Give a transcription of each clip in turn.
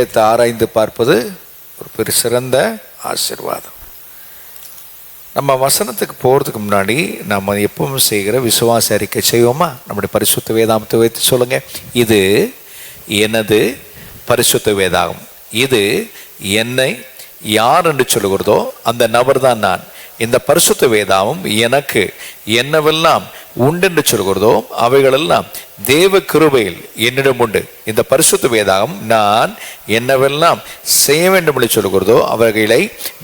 வேதத்தை ஆராய்ந்து பார்ப்பது ஒரு பெரிய சிறந்த ஆசீர்வாதம். நம்ம வசனத்துக்கு போகிறதுக்கு முன்னாடி நம்ம எப்பவும் செய்கிற விசுவாச அறிக்கை செய்வோமா? நம்முடைய பரிசுத்த வேதாகமத்தை வைத்து சொல்லுங்கள். இது எனது பரிசுத்த வேதாகம். இது என்னை யார் என்று சொல்லுகிறதோ அந்த நபர் தான் நான். இந்த பரிசுத்த வேதாகம் எனக்கு என்னவெல்லாம் உண்டென்று சொல்கிறதோ அவைகளெல்லாம் தேவ கிருபையில் என்னிடம் உண்டு. இந்த பரிசுத்த வேதாகம் நான் என்னவெல்லாம் செய்ய வேண்டும் என்று சொல்கிறதோ அவைகளை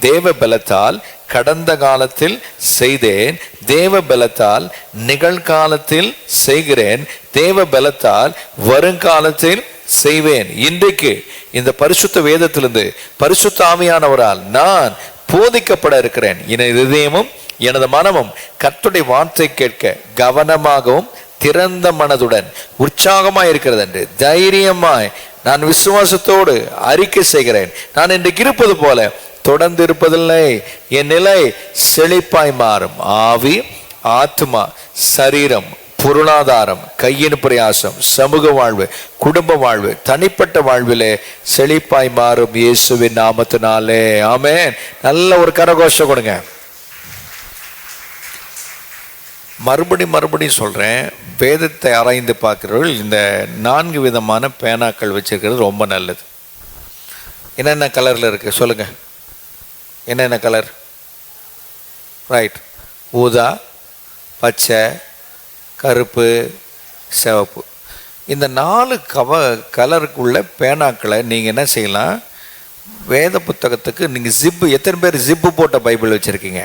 தேவ பலத்தால் கடந்த காலத்தில் செய்தேன், தேவ பலத்தால் நிகழ்காலத்தில் செய்கிறேன், தேவ பலத்தால் வருங்காலத்தில் செய்வேன். இன்றைக்கு இந்த பரிசுத்த வேதத்திலிருந்து பரிசுத்த ஆவியானவரால் நான் போதிக்கப்பட இருக்கிறேன். எனது இதயமும் எனது மனமும் கர்த்தருடைய வார்த்தை கேட்க கவனமாகவும் திறந்த மனதுடன் உற்சாகமாய் இருக்கிறது என்று தைரியமாய் நான் விசுவாசத்தோடு அறிக்கை செய்கிறேன். நான் இன்றைக்கு இருப்பது போல தொடர்ந்து இருப்பதில்லை. என் நிலை செழிப்பாய் மாறும். ஆவி, ஆத்மா, சரீரம், பொருளாதாரம், கையின் பிரயாசம், சமூக வாழ்வு, குடும்ப வாழ்வு, தனிப்பட்ட வாழ்விலே செழிப்பாய் மாறும் இயேசுவின் நாமத்தினாலே. ஆமென். நல்ல ஒரு கரகோஷம் கொடுங்க. மறுபடியும் சொல்கிறேன், வேதத்தை ஆராய்ந்து பார்க்கிறவர்கள் இந்த 4 விதமான பேனாக்கள் வச்சிருக்கிறது ரொம்ப நல்லது. என்னென்ன கலரில் இருக்குது சொல்லுங்கள்? என்னென்ன கலர்? ரைட். ஊதா, பச்சை, கருப்பு, சிவப்பு. இந்த 4 கலருக்குள்ள பேனாக்களை நீங்கள் என்ன செய்யலாம்? வேத புத்தகத்துக்கு நீங்கள் ஜிப்பு, எத்தனை பேர் ஜிப்பு போட்ட பைபிள் வச்சுருக்கீங்க?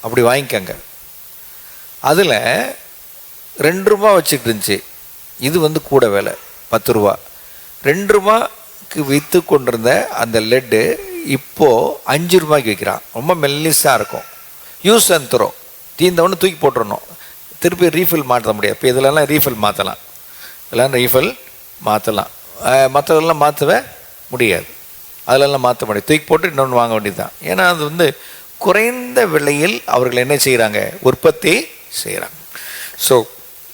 அப்படி வாங்கிக்கங்க. அதில் 2 ரூபா வச்சுக்கிட்டு இருந்துச்சு. இது கூட விலை 10 ரூபா. 2 ரூபாய்க்கு விற்று கொண்டிருந்த அந்த லெட்டு இப்போது 5 ரூபாய்க்கு விற்கிறான். ரொம்ப மெல்லிஸாக இருக்கும். யூஸ் அண்ட் த்ரோ, தீர்ந்தவொன்னு தூக்கி போட்டுடணும். திருப்பி ரீஃபில் மாற்ற முடியாது. இப்போ இதிலெல்லாம் ரீஃபில் மாற்றலாம், இதெல்லாம் ரீஃபில் மாற்றலாம். மற்றதெல்லாம் மாற்றவே முடியாது. அதிலெல்லாம் மாற்ற முடியாது. தூக்கி போட்டு இன்னொன்று வாங்க வேண்டியது தான். ஏன்னா அது குறைந்த விலையில் அவர்கள் என்ன செய்கிறாங்க? உற்பத்தி செய்கிறாங்க. ஸோ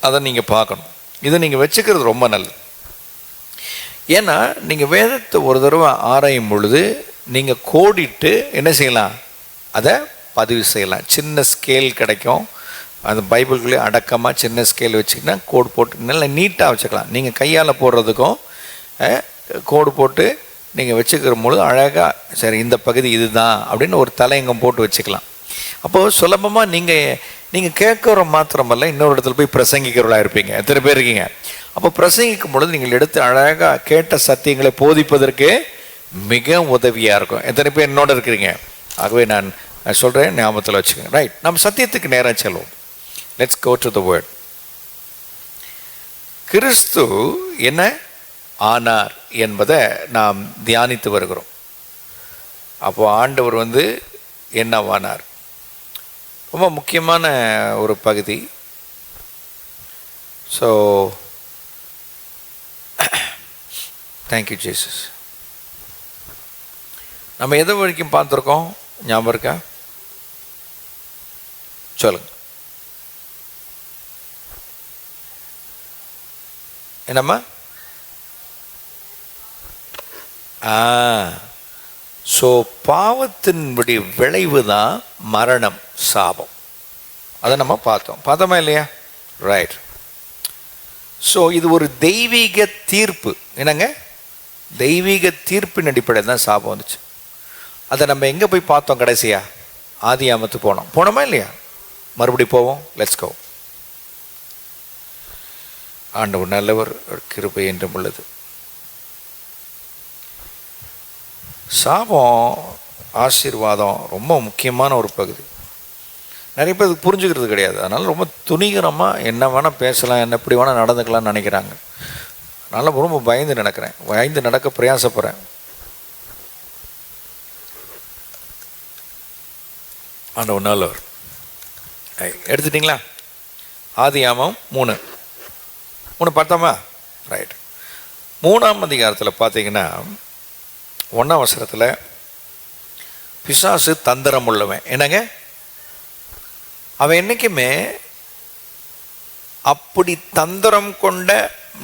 அதை நீங்கள் பார்க்கணும். இதை நீங்கள் வச்சுக்கிறது ரொம்ப நல்லது. ஏன்னா நீங்கள் வேதத்தை ஒரு தடவை ஆராயும் பொழுது நீங்கள் கோடிட்டு என்ன செய்யலாம்? அதை பதிவு செய்யலாம். சின்ன ஸ்கேல் கிடைக்கும். அந்த பைபிள்குள்ளே அடக்கமாக சின்ன ஸ்கேல் வச்சுக்கினா கோடு போட்டு நல்லா நீட்டாக வச்சுக்கலாம். நீங்கள் கையால் போடுறதுக்கும் கோடு போட்டு நீங்கள் வச்சுக்கிற பொழுது அழகாக சரி இந்த பகுதி இதுதான் அப்படின்னு ஒரு தலையங்கம் போட்டு வச்சுக்கலாம். அப்போது சுலபமாக நீங்கள் கேட்குற மாத்திரமல்ல, இன்னொரு இடத்துல போய் பிரசங்கிக்கிறவர்களாக இருப்பீங்க. எத்தனை பேர் இருக்கீங்க? அப்போ பிரசங்கிக்கும் பொழுது நீங்கள் எடுத்து அழகாக கேட்ட சத்தியங்களை போதிப்பதற்கு மிக உதவியாக இருக்கும். எத்தனை பேர் என்னோட இருக்கிறீங்க? ஆகவே நான் சொல்கிறேன், ஞாபகத்தில் வச்சுக்கோங்க. ரைட், நம்ம சத்தியத்துக்கு நேராக செல்வோம். Let's go to the word. கிறிஸ்து என்ன ஆனார் என்பதை நாம் தியானித்து வருகிறோம். அப்போ ஆண்டவர் என்னவானார்? ரொம்ப முக்கியமான ஒரு பகுதி. So thank you Jesus. நம்ம எது வரைக்கும் பார்த்துருக்கோம்? ஞாபகம் இருக்கா? சொல்லுங்க. என்னம்மா? ஸோ பாவத்தினுடைய விளைவு தான் மரணம், சாபம். அதை நம்ம பார்த்தோமா இல்லையா? ரைட். ஸோ இது ஒரு தெய்வீக தீர்ப்பு. என்னங்க? தெய்வீக தீர்ப்பின் அடிப்படையில் தான் சாபம் வந்துச்சு. அதை நம்ம எங்கே போய் பார்த்தோம்? கடைசியாக ஆதியாமத்துக்கு போனோமா இல்லையா? மறுபடியும் போவோம். Let's go. ஆண்டவர் நல்லவர், கிருபை என்றும் உள்ளது. சாபம் ஆசீர்வாதம் ரொம்ப முக்கியமான ஒரு பகுதி. நிறைய பேர் இதுக்கு புரிஞ்சுக்கிறது கிடையாது. அதனால் ரொம்ப துணிகரமாக என்ன வேணால் பேசலாம், என்ன எப்படி வேணால் நடந்துக்கலாம்னு நினைக்கிறாங்க. அதனால் ரொம்ப பயந்து நடக்க பிரயாசப்படுறேன். ஆண்டவர் நல்லவர். எடுத்துட்டிங்களா? ஆதியாமம் 3 பார்த்தோமா? ரைட். 3ஆம் அதிகாரத்தில் பார்த்தீங்கன்னா 1ஆம் வசனத்தில் பிசாசு தந்திரம் உள்ளவன். என்னங்க? அவன் என்றைக்குமே அப்படி தந்திரம் கொண்ட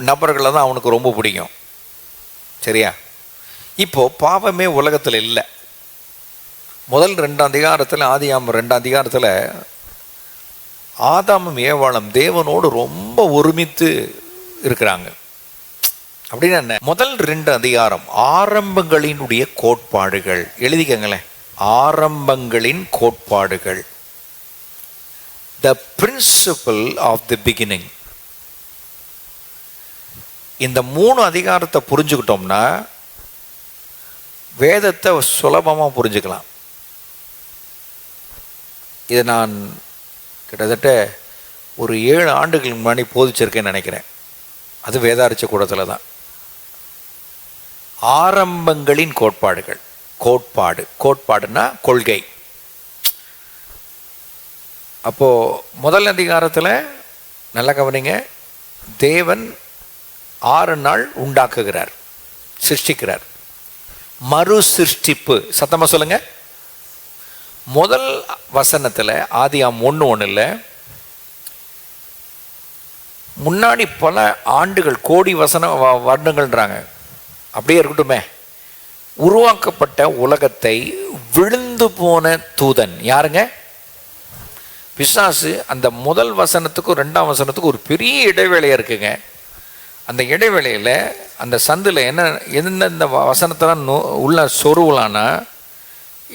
நபர்களை தான் அவனுக்கு ரொம்ப பிடிக்கும். சரியா? இப்போ பாவமே உலகத்தில் இல்லை. முதல் 2 அதிகாரத்தில், ஆதியாகமம் 2 அதிகாரத்தில் ஆதாமும் ஏவாளும் தேவனோடு ரொம்ப ஒருமித்து இருக்கிறாங்க. அப்படின்னா என்ன? முதல் 2 அதிகாரம் ஆரம்பங்களினுடைய கோட்பாடுகள். எழுதிக்கங்களேன், ஆரம்பங்களின் கோட்பாடுகள். The principle of the beginning. இந்த 3 அதிகாரத்தை புரிஞ்சுக்கிட்டோம்னா வேதத்தை சுலபமாக புரிஞ்சுக்கலாம். இதை நான் கிட்டத்தட்ட ஒரு 7 ஆண்டுகளுக்கு முன்னாடி போதிச்சிருக்கேன்னு நினைக்கிறேன். அது வேதாரிச்ச கூடத்தில் தான். ஆரம்பங்களின் கோட்பாடுகள். கோட்பாடுன்னா கொள்கை. அப்போது முதல் அதிகாரத்தில் நல்ல கவனிங்க, தேவன் 6 நாள் உண்டாக்குகிறார், சிருஷ்டிக்கிறார். மறு சிருஷ்டிப்பு. சத்தமாக சொல்லுங்க. முதல் வசனத்தில் ஆதியாகமம் 1:1 முன்னாடி பல ஆண்டுகள், கோடி வருடங்கள்ன்றாங்க, அப்படியே இருக்கட்டுமே, உருவாக்கப்பட்ட உலகத்தை விழுந்து போன தூதன் யாருங்க? பிசாசு. அந்த முதல் வசனத்துக்கும் 2ஆம் வசனத்துக்கும் ஒரு பெரிய இடைவேளையாக இருக்குங்க. அந்த இடைவேளையில் அந்த சந்தில் எந்தெந்த வசனத்தெல்லாம் உள்ள சொருவலான்னா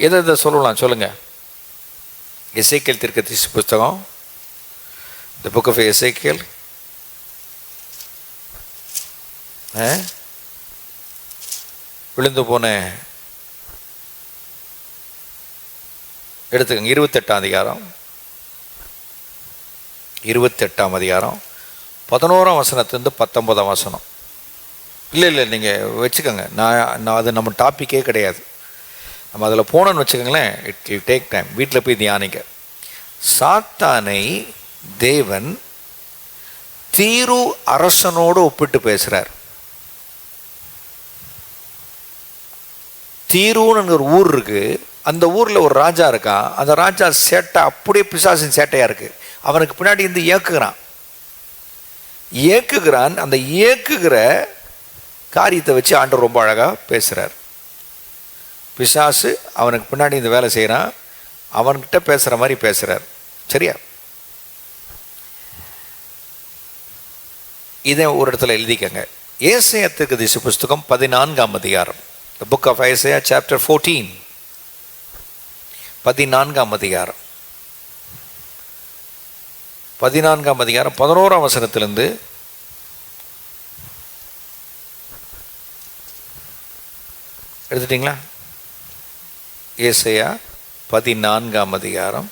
எதை சொல்லலாம் சொல்லுங்கள்? எசேக்கியேல் தீர்க்கதரிசி புஸ்தகம், தி புக் ஆஃப் எசேக்கியேல், விழுந்து போன எடுத்துக்கங்க 28ஆம் அதிகாரம், 28ஆம் அதிகாரம் 11ஆம் வசனத்துலேருந்து 19ஆம் வசனம். இல்லை நீங்கள் வச்சுக்கோங்க. நான் அது நம்ம டாப்பிக்கே கிடையாது. நம்ம அதில் போனோன்னு வச்சுக்கோங்களேன், இட் வில் டேக் டைம். வீட்டில் போய் தியானிக்க. சாத்தானை தேவன் தீரு அரசனோடு ஒப்பிட்டு பேசுகிறார். தீருன்னு ஒரு ஊர் இருக்குது. அந்த ஊரில் ஒரு ராஜா இருக்கான். அந்த ராஜா சேட்டை அப்படியே பிசாசின் சேட்டையாக இருக்குது. அவனுக்கு பின்னாடி இருந்து ஏக்குகிறான். அந்த ஏக்குகிற காரியத்தை வச்சு ஆண்டவர் ரொம்ப அழகாக பேசுகிறார். பிசாசு அவனுக்கு பின்னாடி இந்த வேலை செய்கிறான், அவன்கிட்ட பேசுகிற மாதிரி பேசுகிறார். சரியா? இதை ஒரு இடத்துல எழுதிக்கங்க. ஏசாயா தீர்க்கதரிசி புஸ்தகம் 14ஆம் அதிகாரம், The book of Isaiah chapter 14, 14ஆம் அதிகாரம், 14ஆம் அதிகாரம் 11ஆம் வசனத்திலிருந்து எடுத்துட்டிங்களா? ஏசாயா 14ஆம் அதிகாரம்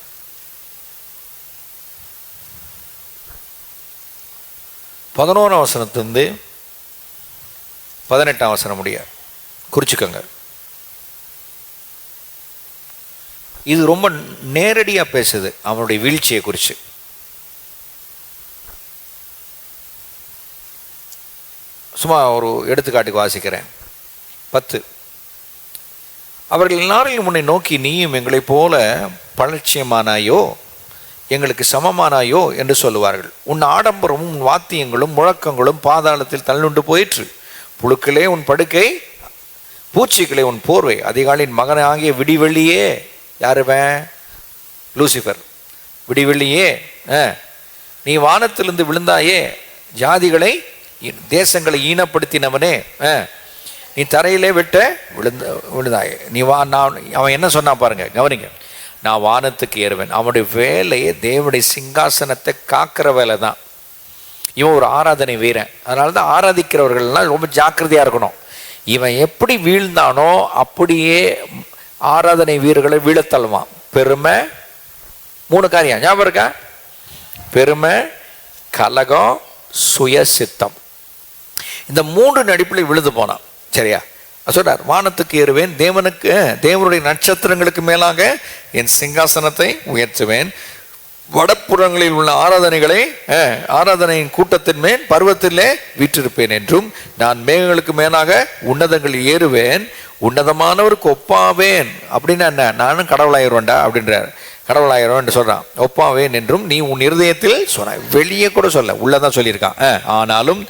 11ஆம் வசனத்திலிருந்து 18ஆம் வசனம் முடிய குறிச்சுக்கோங்க. இது ரொம்ப நேரடியாக பேசுது அவனுடைய வீழ்ச்சியை குறித்து. சும்மா ஒரு எடுத்துக்காட்டுக்கு வாசிக்கிறேன். 10. அவர்கள் எல்லாரையும் முன்னே நோக்கி, நீயும் எங்களைப் போல பலட்சியமானாயோ, எங்களுக்கு சமமானாயோ என்று சொல்லுவார்கள். உன் ஆடம்பரமும் உன் வாத்தியங்களும் முழக்கங்களும் பாதாளத்தில் தள்ளுண்டு போயிற்று. புழுக்களே உன் படுக்கை, பூச்சிகளே உன் போர்வை. அதிகாலின் மகன் ஆகிய விடிவெள்ளியே. யாருவன்? லூசிஃபர். விடிவெள்ளியே, நீ வானத்திலிருந்து விழுந்தாயே, ஜாதிகளை தேசங்களை ஈனப்படுத்தினவனே, நீ தரையிலே விட்ட விழுந்தாயே. நீ அவன் என்ன சொன்னா பாருங்க, கவனிங்க. நான் வானத்துக்கு ஏறுவேன். அவனுடைய வேலையை தேவனுடைய சிங்காசனத்தை காக்கிற வேலை தான். இவன் ஒரு ஆராதனை வீரன். அதனால தான் ஆராதிக்கிறவர்கள்லாம் ரொம்ப ஜாக்கிரதையாக இருக்கணும். இவன் எப்படி வீழ்ந்தானோ அப்படியே ஆராதனை வீரர்களை வீழத்தள்ளுவான். பெருமை, 3 காரியம் ஞாபகம் இருக்கா? பெருமை, கலகம், சுய சித்தம். இந்த 3 நடிப்பில் விழுந்து போனான். சரியா? சொல்றார், வானத்துக்கு ஏறுவேன், தேவனுடைய நட்சத்திரங்களுக்கு மேலாக என் சிங்காசனத்தை உயர்த்துவேன். வடப்புறங்களில் உள்ள ஆராதனையின் கூட்டத்தின் மேல் பருவத்திலே வீற்றிருப்பேன் என்றும், நான் மேகங்களுக்கு மேலாக உன்னதங்களில் ஏறுவேன், உன்னதமானவருக்கு ஒப்பாவேன். அப்படின்னா என்ன? நானும் கடவுளாயிருவேன்டா அப்படின்றார். கடவுளாயிரம் என்று சொல்றான். ஒப்பாவேன் என்றும் நீ உன் இருதயத்தில் சொன்ன. வெளியே கூட சொல்ல, உள்ளதான் சொல்லியிருக்கான். ஆனாலும்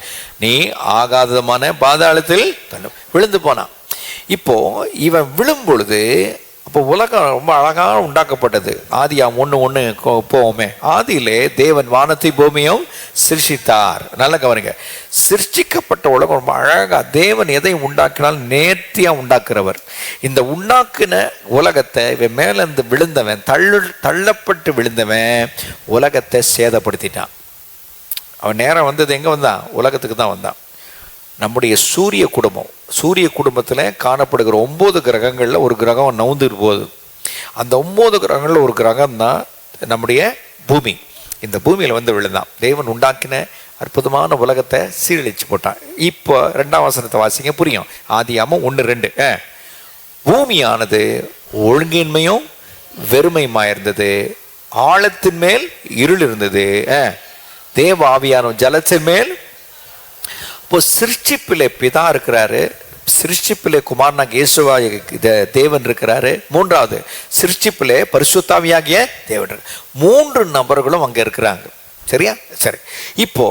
நீ ஆகாதமான பாதாளத்தில் விழுந்து போனான். இப்போ இவன் விழும் பொழுது, அப்போ உலகம் ரொம்ப அழகாக உண்டாக்கப்பட்டது. ஆதியாம் 1:1 போவோமே. ஆதியிலே தேவன் வானத்தை பூமியும் சிருஷ்டித்தார். நல்ல கவனிங்க, சிருஷ்டிக்கப்பட்ட உலகம் ரொம்ப அழகா, தேவன் எதை உண்டாக்கினால் நேர்த்தியா உண்டாக்குறவர். இந்த உண்டாக்குன உலகத்தை இவன் மேலேருந்து விழுந்தவன், தள்ளப்பட்டு விழுந்தவன் உலகத்தை சேதப்படுத்திட்டான். அவன் நேரம் வந்தது எங்கே வந்தான்? உலகத்துக்கு தான் வந்தான். நம்முடைய சூரிய குடும்பத்தில் காணப்படுகிற 9 கிரகங்களில் ஒரு கிரகம் நவுந்துட்டு போகுது. அந்த 9 கிரகங்களில் ஒரு கிரகம் தான் நம்முடைய பூமி. இந்த பூமியில் வந்து விழுந்தான். தேவன் உண்டாக்கின அற்புதமான உலகத்தை சீரழிச்சு போட்டான். இப்போ 2ஆம் வசனத்தை வாசிங்க, புரியும். ஆதியாகமம் 1:2. பூமியானது ஒழுங்கின்மையும் வெறுமையுமாயிருந்தது, ஆழத்தின் மேல் இருள் இருந்தது, தேவ ஆவியான ஜலத்தின் மேல். இப்போ சிருஷ்டிப்பிலே பிதா இருக்கிறாரு, சிருஷ்டிப்பிலே குமாரனாகிய இயேசுவாய தேவன் இருக்கிறாரு. 3வது சிருஷ்டிப்பிலே பரிசுத்தாவியாகிய தேவன். 3 நபர்களும் அங்கே இருக்கிறாங்க. சரியா? சரி. இப்போ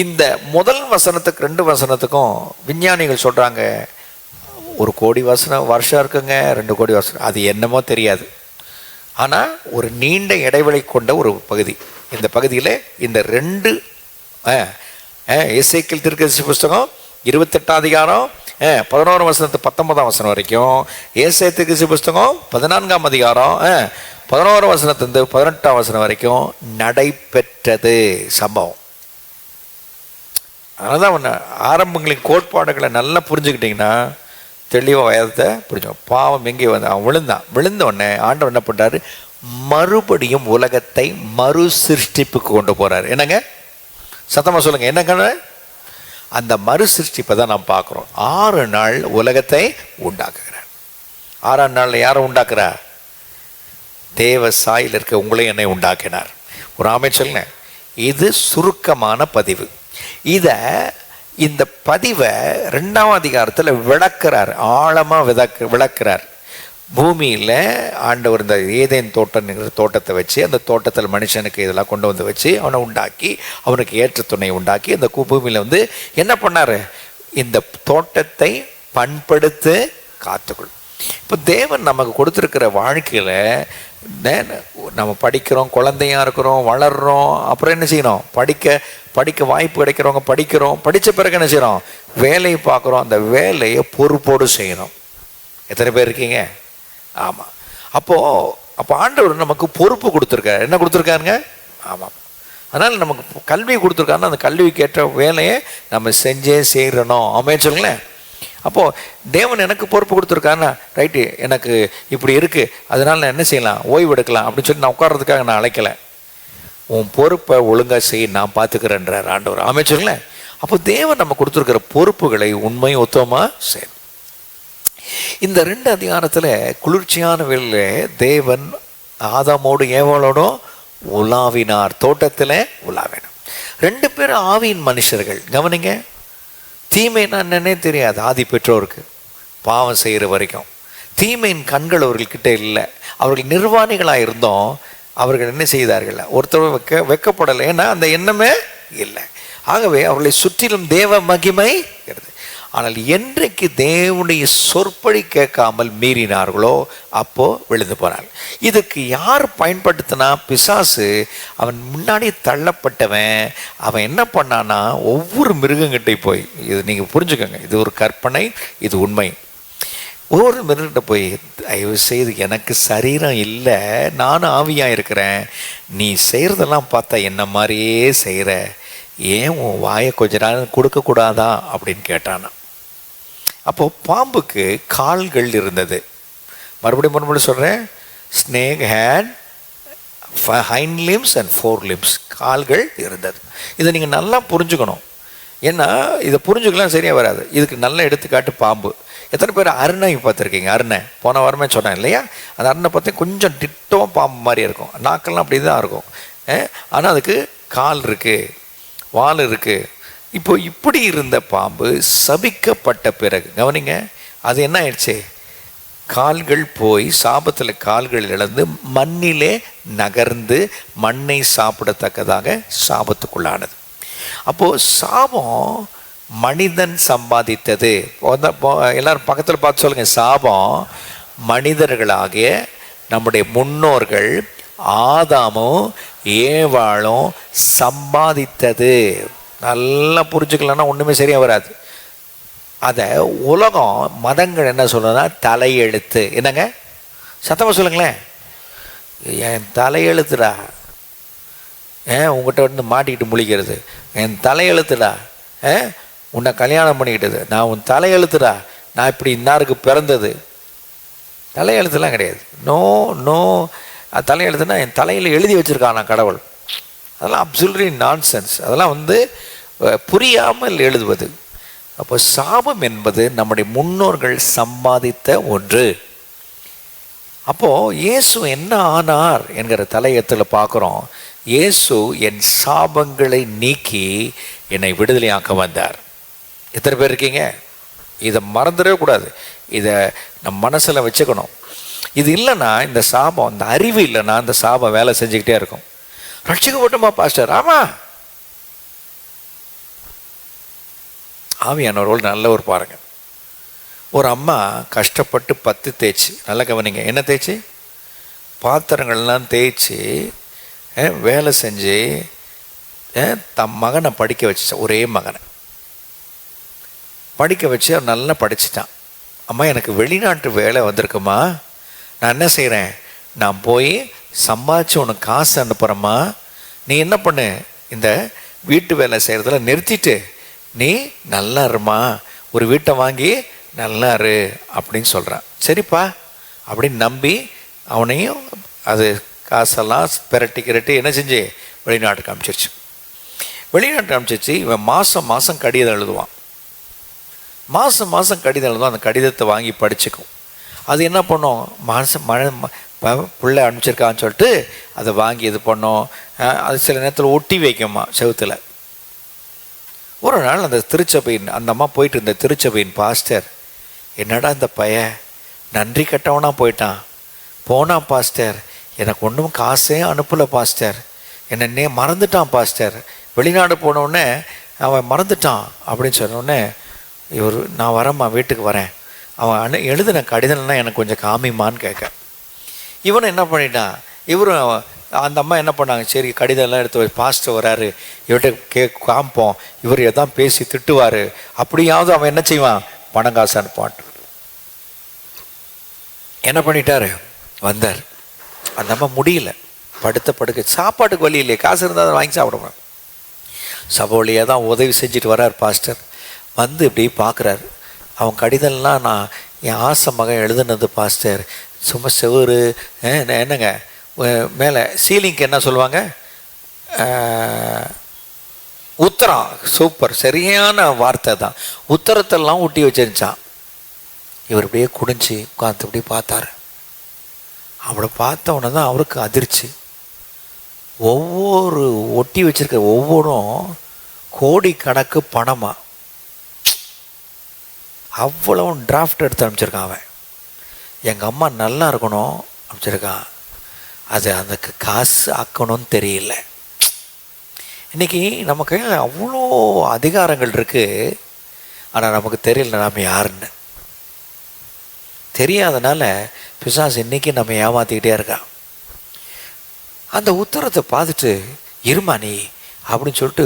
இந்த முதல் வசனத்துக்கு 2 வசனத்துக்கும் விஞ்ஞானிகள் சொல்றாங்க 1 கோடி வருஷம் இருக்குங்க, 2 கோடி வருஷம், அது என்னமோ தெரியாது. ஆனால் ஒரு நீண்ட இடைவெளி கொண்ட ஒரு பகுதி. இந்த பகுதியில் இந்த 2 எசேக்கியேல் தீர்க்கதரிசி புஸ்தகம் 28ஆம் அதிகாரம் 11 வசனத்து 19ஆம் வசனம் வரைக்கும், ஏசாயா தீர்க்கதரிசி புஸ்தகம் 14ஆம் அதிகாரம் 11 வசனத்திலிருந்து 18ஆம் வசனம் வரைக்கும் நடைபெற்றது சம்பவம். அதனால்தான் ஆரம்பங்களின் கோட்பாடுகளை நல்லா புரிஞ்சுக்கிட்டிங்கன்னா தெளிவாக வேதத்தை புரிஞ்சுக்கணும். பாவம் எங்கே வந்து அவன் விழுந்த உடனே ஆண்டவர் என்ன பண்ணுறாரு? மறுபடியும் உலகத்தை மறு சிருஷ்டிப்புக்கு கொண்டு போகிறார். என்னங்க சத்தமாக சொல்லுங்கள், என்னங்க? அந்த மறு சிருஷ்டிப்பை தான் நாம் பார்க்குறோம். 6 நாள் உலகத்தை உண்டாக்குகிறார். 6ஆம் நாளில் யாரை உண்டாக்குறார்? தேவ சாயில் இருக்க உங்களையும் என்னை உண்டாக்கினார். ஒரு ஆமென் சொல்லுங்க. இது சுருக்கமான பதிவு. இந்த பதிவை 2ஆம் அதிகாரத்தில் விளக்குறார், ஆழமாக விளக்குறார். பூமியில் ஆண்டவர் இந்த ஏதேன் தோட்டம்ங்கிற தோட்டத்தை வச்சு, அந்த தோட்டத்தில் மனுஷனுக்கு இதெல்லாம் கொண்டு வந்து வச்சு அவனை உண்டாக்கி, அவனுக்கு ஏற்ற துணை உண்டாக்கி, அந்த பூமியில் வந்து என்ன பண்ணார்? இந்த தோட்டத்தை பண்படுத்து காத்துக்கொள். இப்போ தேவன் நமக்கு கொடுத்துருக்கிற வாழ்க்கையில் நம்ம படிக்கிறோம், குழந்தையாக இருக்கிறோம், வளர்கிறோம், அப்புறம் என்ன செய்யணும்? படிக்க வாய்ப்பு கிடைக்கிறவங்க படிக்கிறோம், படித்த பிறகு என்ன செய்கிறோம்? வேலையை பார்க்குறோம். அந்த வேலையை பொறுப்போடு செய்யணும். எத்தனை பேர் இருக்கீங்க? ஆமாம். அப்போ ஆண்டவர் நமக்கு பொறுப்பு கொடுத்துருக்காரு. என்ன கொடுத்துருக்காருங்க? ஆமாம். அதனால் நமக்கு கல்வி கொடுத்துருக்காருன்னா அந்த கல்விக்கு ஏற்ற வேலையை நம்ம செஞ்சே செய்யணும். ஆமென் சொல்லுங்களேன். அப்போது தேவன் எனக்கு பொறுப்பு கொடுத்துருக்காருன்னா, ரைட்டு, எனக்கு இப்படி இருக்குது, அதனால் நான் என்ன செய்யலாம்? ஓய்வு எடுக்கலாம் அப்படின்னு சொல்லி நான் உட்கார்றதுக்காக நான் அழைக்கலை. உன் பொறுப்பை ஒழுங்காக செய்ய நான் பார்த்துக்கிறேன்றார் ஆண்டவர். ஆமென் சொல்லுங்களேன். அப்போ தேவன் நம்ம கொடுத்துருக்கிற பொறுப்புகளை உண்மையும் உத்தமமாக செய்யணும். இந்த 2 அதிகாரத்தில் குளிர்ச்சியான வேளையில் தேவன் ஆதாமோடு ஏவாளோடும் உலாவினார், தோட்டத்தில் உலாவினார். 2 பேரும் ஆவியின் மனுஷர்கள். கவனிங்க, தீமைன்னா என்னன்னே தெரியாது ஆதி பெற்றோருக்கு பாவம் செய்கிற வரைக்கும். தீமையின் கண்கள் அவர்கள்கிட்ட இல்லை. அவர்கள் நிர்வாணிகளாக இருந்தோம். அவர்கள் என்ன செய்தார்கள்? ஒருத்தர் வெக்கப்படலை, ஏன்னா அந்த எண்ணமே இல்லை. ஆகவே அவர்களை சுற்றிலும் தேவ மகிமை இருக்கிறது. ஆனால் என்றைக்கு தேவனுடைய சொற்படி கேட்காமல் மீறினார்களோ அப்போ விழுந்து போனார்கள். இதுக்கு யார் பயன்படுத்தினா? பிசாசு. அவன் முன்னாடி தள்ளப்பட்டவன். அவன் என்ன பண்ணான்னா, ஒவ்வொரு மிருகங்கிட்ட போய், இது நீங்கள் புரிஞ்சுக்கோங்க, இது ஒரு கற்பனை, இது உண்மை. ஒவ்வொரு மிருகங்கிட்ட போய், தயவு செய்து எனக்கு சரீரம் இல்லை, நானும் ஆவியாக இருக்கிறேன், நீ செய்கிறதெல்லாம் பார்த்தா என்ன மாதிரியே செய்கிற, ஏன் உன் வாயை கொஞ்ச நேரம் கொடுக்கக்கூடாதா அப்படின்னு கேட்டானா. அப்போது பாம்புக்கு கால்கள் இருந்தது. மறுபடியும் சொல்கிறேன், snake had hind limbs and 4 limbs, கால்கள் இருந்தது. இதை நீங்கள் நல்லா புரிஞ்சுக்கணும். ஏன்னா இதை புரிஞ்சுக்கலாம் சரியாக வராது. இதுக்கு நல்ல எடுத்துக்காட்டு பாம்பு. எத்தனை பேர் அருணை பார்த்துருக்கீங்க? அருணை போன வாரமே சொன்னேன் இல்லையா? அந்த அருணை பார்த்தா கொஞ்சம் டிட்டோ பாம்பு மாதிரி இருக்கும், நாக்கெல்லாம் அப்படி தான் இருக்கும். ஆனால் அதுக்கு கால் இருக்குது, வால் இருக்குது. இப்போ இப்படி இருந்த பாம்பு சபிக்கப்பட்ட பிறகு, கவனிங்க, அது என்ன ஆயிடுச்சு? கால்கள் போய் சாபத்தில் கால்கள் இழந்து மண்ணிலே நகர்ந்து மண்ணை சாப்பிடத்தக்கதாக சாபத்துக்குள்ளானது. அப்போது சாபம் மனிதன் சம்பாதித்தது. எல்லாரும் பக்கத்தில் பார்த்து சொல்லுங்க, சாபம் மனிதர்களாகிய நம்முடைய முன்னோர்கள் ஆதாமும் ஏவாளும் சம்பாதித்தது. நல்லா புரிஞ்சுக்கலன்னா ஒன்றுமே சரியாக வராது. அதை உலகம் மதங்கள் என்ன சொல்லுன்னா தலையெழுத்து. என்னங்க சத்தமாக சொல்லுங்களேன், என் தலையெழுத்துடா, உங்கள்கிட்ட வந்து மாட்டிக்கிட்டு முழிக்கிறது, என் தலையெழுத்துடா, உன்னை கல்யாணம் பண்ணிக்கிட்டது, நான் உன் தலையெழுத்துடா, நான் இப்படி இன்னாருக்கு பிறந்தது. தலையெழுத்துலாம் கிடையாது. நோ நோ, தலையெழுத்துனா என் தலையில் எழுதி வச்சுருக்கான் நான் கடவுள். அதெல்லாம் அப்சல்யூட்லி நான்சென்ஸ். அதெல்லாம் வந்து புரியாமல் எழுதுவது. அப்போ சாபம் என்பது நம்முடைய முன்னோர்கள் சம்பாதித்த ஒன்று. அப்போது இயேசு என்ன ஆனார் என்கிற தலையத்தில் பார்க்குறோம். இயேசு என் சாபங்களை நீக்கி என்னை விடுதலையாக்க வந்தார். எத்தனை பேர் இருக்கீங்க? இதை மறந்துடவே கூடாது. இதை நம்ம மனசில் வச்சுக்கணும். இது இல்லைன்னா, இந்த சாபம், இந்த அறிவு இல்லைன்னா இந்த சாபம் வேலை செஞ்சுக்கிட்டே இருக்கும். ரட்சிக்கப்பட்டோமா பாஸ்டர்? ஆமாம். ஆவியானவர்கள் நல்ல ஒரு பாருங்கள். ஒரு அம்மா கஷ்டப்பட்டு பத்து தேய்ச்சி, நல்லா கவனிங்க, என்ன தேய்ச்சி? பாத்திரங்கள்லாம் தேய்ச்சி வேலை செஞ்சு தம் மகனை படிக்க வச்சு, ஒரே மகனை படிக்க வச்சு அவர் நல்லா படிச்சுட்டான். அம்மா எனக்கு வெளிநாட்டு வேலை வந்திருக்குமா, நான் என்ன செய்கிறேன், நான் போய் சம்பாதிச்சு உனக்கு காசு அனுப்புகிறேம்மா, நீ என்ன பண்ணு, இந்த வீட்டு வேலை செய்கிறதுல நிறுத்திட்டு நீ நல்லா இருமா, ஒரு வீட்டை வாங்கி நல்லா இரு அப்படின்னு சொல்கிறான். சரிப்பா அப்படின்னு நம்பி அவனையும் அது காசெல்லாம் பிரட்டி என்ன செஞ்சு வெளிநாட்டுக்கு அனுப்பிச்சிருச்சு. வெளிநாட்டுக்கு அனுப்பிச்சிச்சு. இவன் மாதம் மாதம் கடிதம் எழுதுவான். மாதம் மாதம் கடிதம் எழுதுவான். அந்த கடிதத்தை வாங்கி படிச்சுக்கும். அது என்ன பண்ணோம், பிள்ளை அனுப்பிச்சிருக்கான்னு சொல்லிட்டு அதை வாங்கி இது பண்ணோம். அது சில நேரத்தில் ஒட்டி வைக்குமா செவுத்தில். ஒரு நாள் அந்த திருச்சபையின் அந்த அம்மா போயிட்டு இருந்த திருச்சபையின் பாஸ்டர், என்னடா இந்த பையன் நன்றி கட்டவனாக போனா பாஸ்டர், எனக்கு ஒன்றும் காசே அனுப்பலை பாஸ்டர், என்னன்னே மறந்துட்டான் பாஸ்டர், வெளிநாடு போனவுடனே அவன் மறந்துட்டான் அப்படின்னு சொன்னோடனே இவர், நான் வரேம்மா, வீட்டுக்கு வரேன், அவன் எழுதின கடிதம்லாம் எனக்கு கொஞ்சம் காமிமான்னு கேட்க. இவனை என்ன பண்ணிட்டான், இவரும் அந்த அம்மா என்ன பண்ணாங்க, சரி கடிதம்லாம் எடுத்து பாஸ்டர் வராரு, இவர்கிட்ட காமிப்போம், இவர் எதான் பேசி திட்டுவார், அப்படியாவது அவன் என்ன செய்வான், பணம் காசு அனுப்பான். என்ன பண்ணிட்டாரு, வந்தார். அந்த அம்மா முடியல, படுக்க சாப்பாட்டுக்கு வழி இல்லையே, காசு இருந்தால் அதை வாங்கி சாப்பிடுவேன். சபோலியாக தான் உதவி செஞ்சுட்டு வர்றார் பாஸ்டர். வந்து இப்படி பார்க்குறாரு. அவன் கடிதம்லாம் நான் என் ஆசை மகன் எழுதுனது பாஸ்டர், சும்மா செவரு என்னங்க மேலே சீலிங்க்கு என்ன சொல்லுவாங்க, உத்தரம். சூப்பர், சரியான வார்த்தை தான். உத்தரத்தெல்லாம் ஒட்டி வச்சிருந்தான். இவர் இப்படியே குடிஞ்சு உட்காந்து இப்படி பார்த்தாரு. அவளை பார்த்த உடனே தான் அவருக்கு அதிர்ச்சி. ஒவ்வொரு ஒட்டி வச்சிருக்க ஒவ்வொன்றும் கோடிக்கணக்கு பணமா, அவ்வளவும் டிராஃப்ட் எடுத்து அனுப்பிச்சிருக்கான் அவன். எங்கள் அம்மா நல்லா இருக்கணும் அனுப்பிச்சிருக்கான், அது அதுக்கு காசு ஆக்கணும்னு தெரியல. இன்றைக்கி நமக்கு அவ்வளோ அதிகாரங்கள் இருக்குது, ஆனால் நமக்கு தெரியல நாம் யாருன்னு. தெரியாதனால பிசாசு இன்றைக்கி நம்ம ஏமாற்றிக்கிட்டே இருக்கான். அந்த உத்தரத்தை பார்த்துட்டு, இருமா நீ அப்படின்னு சொல்லிட்டு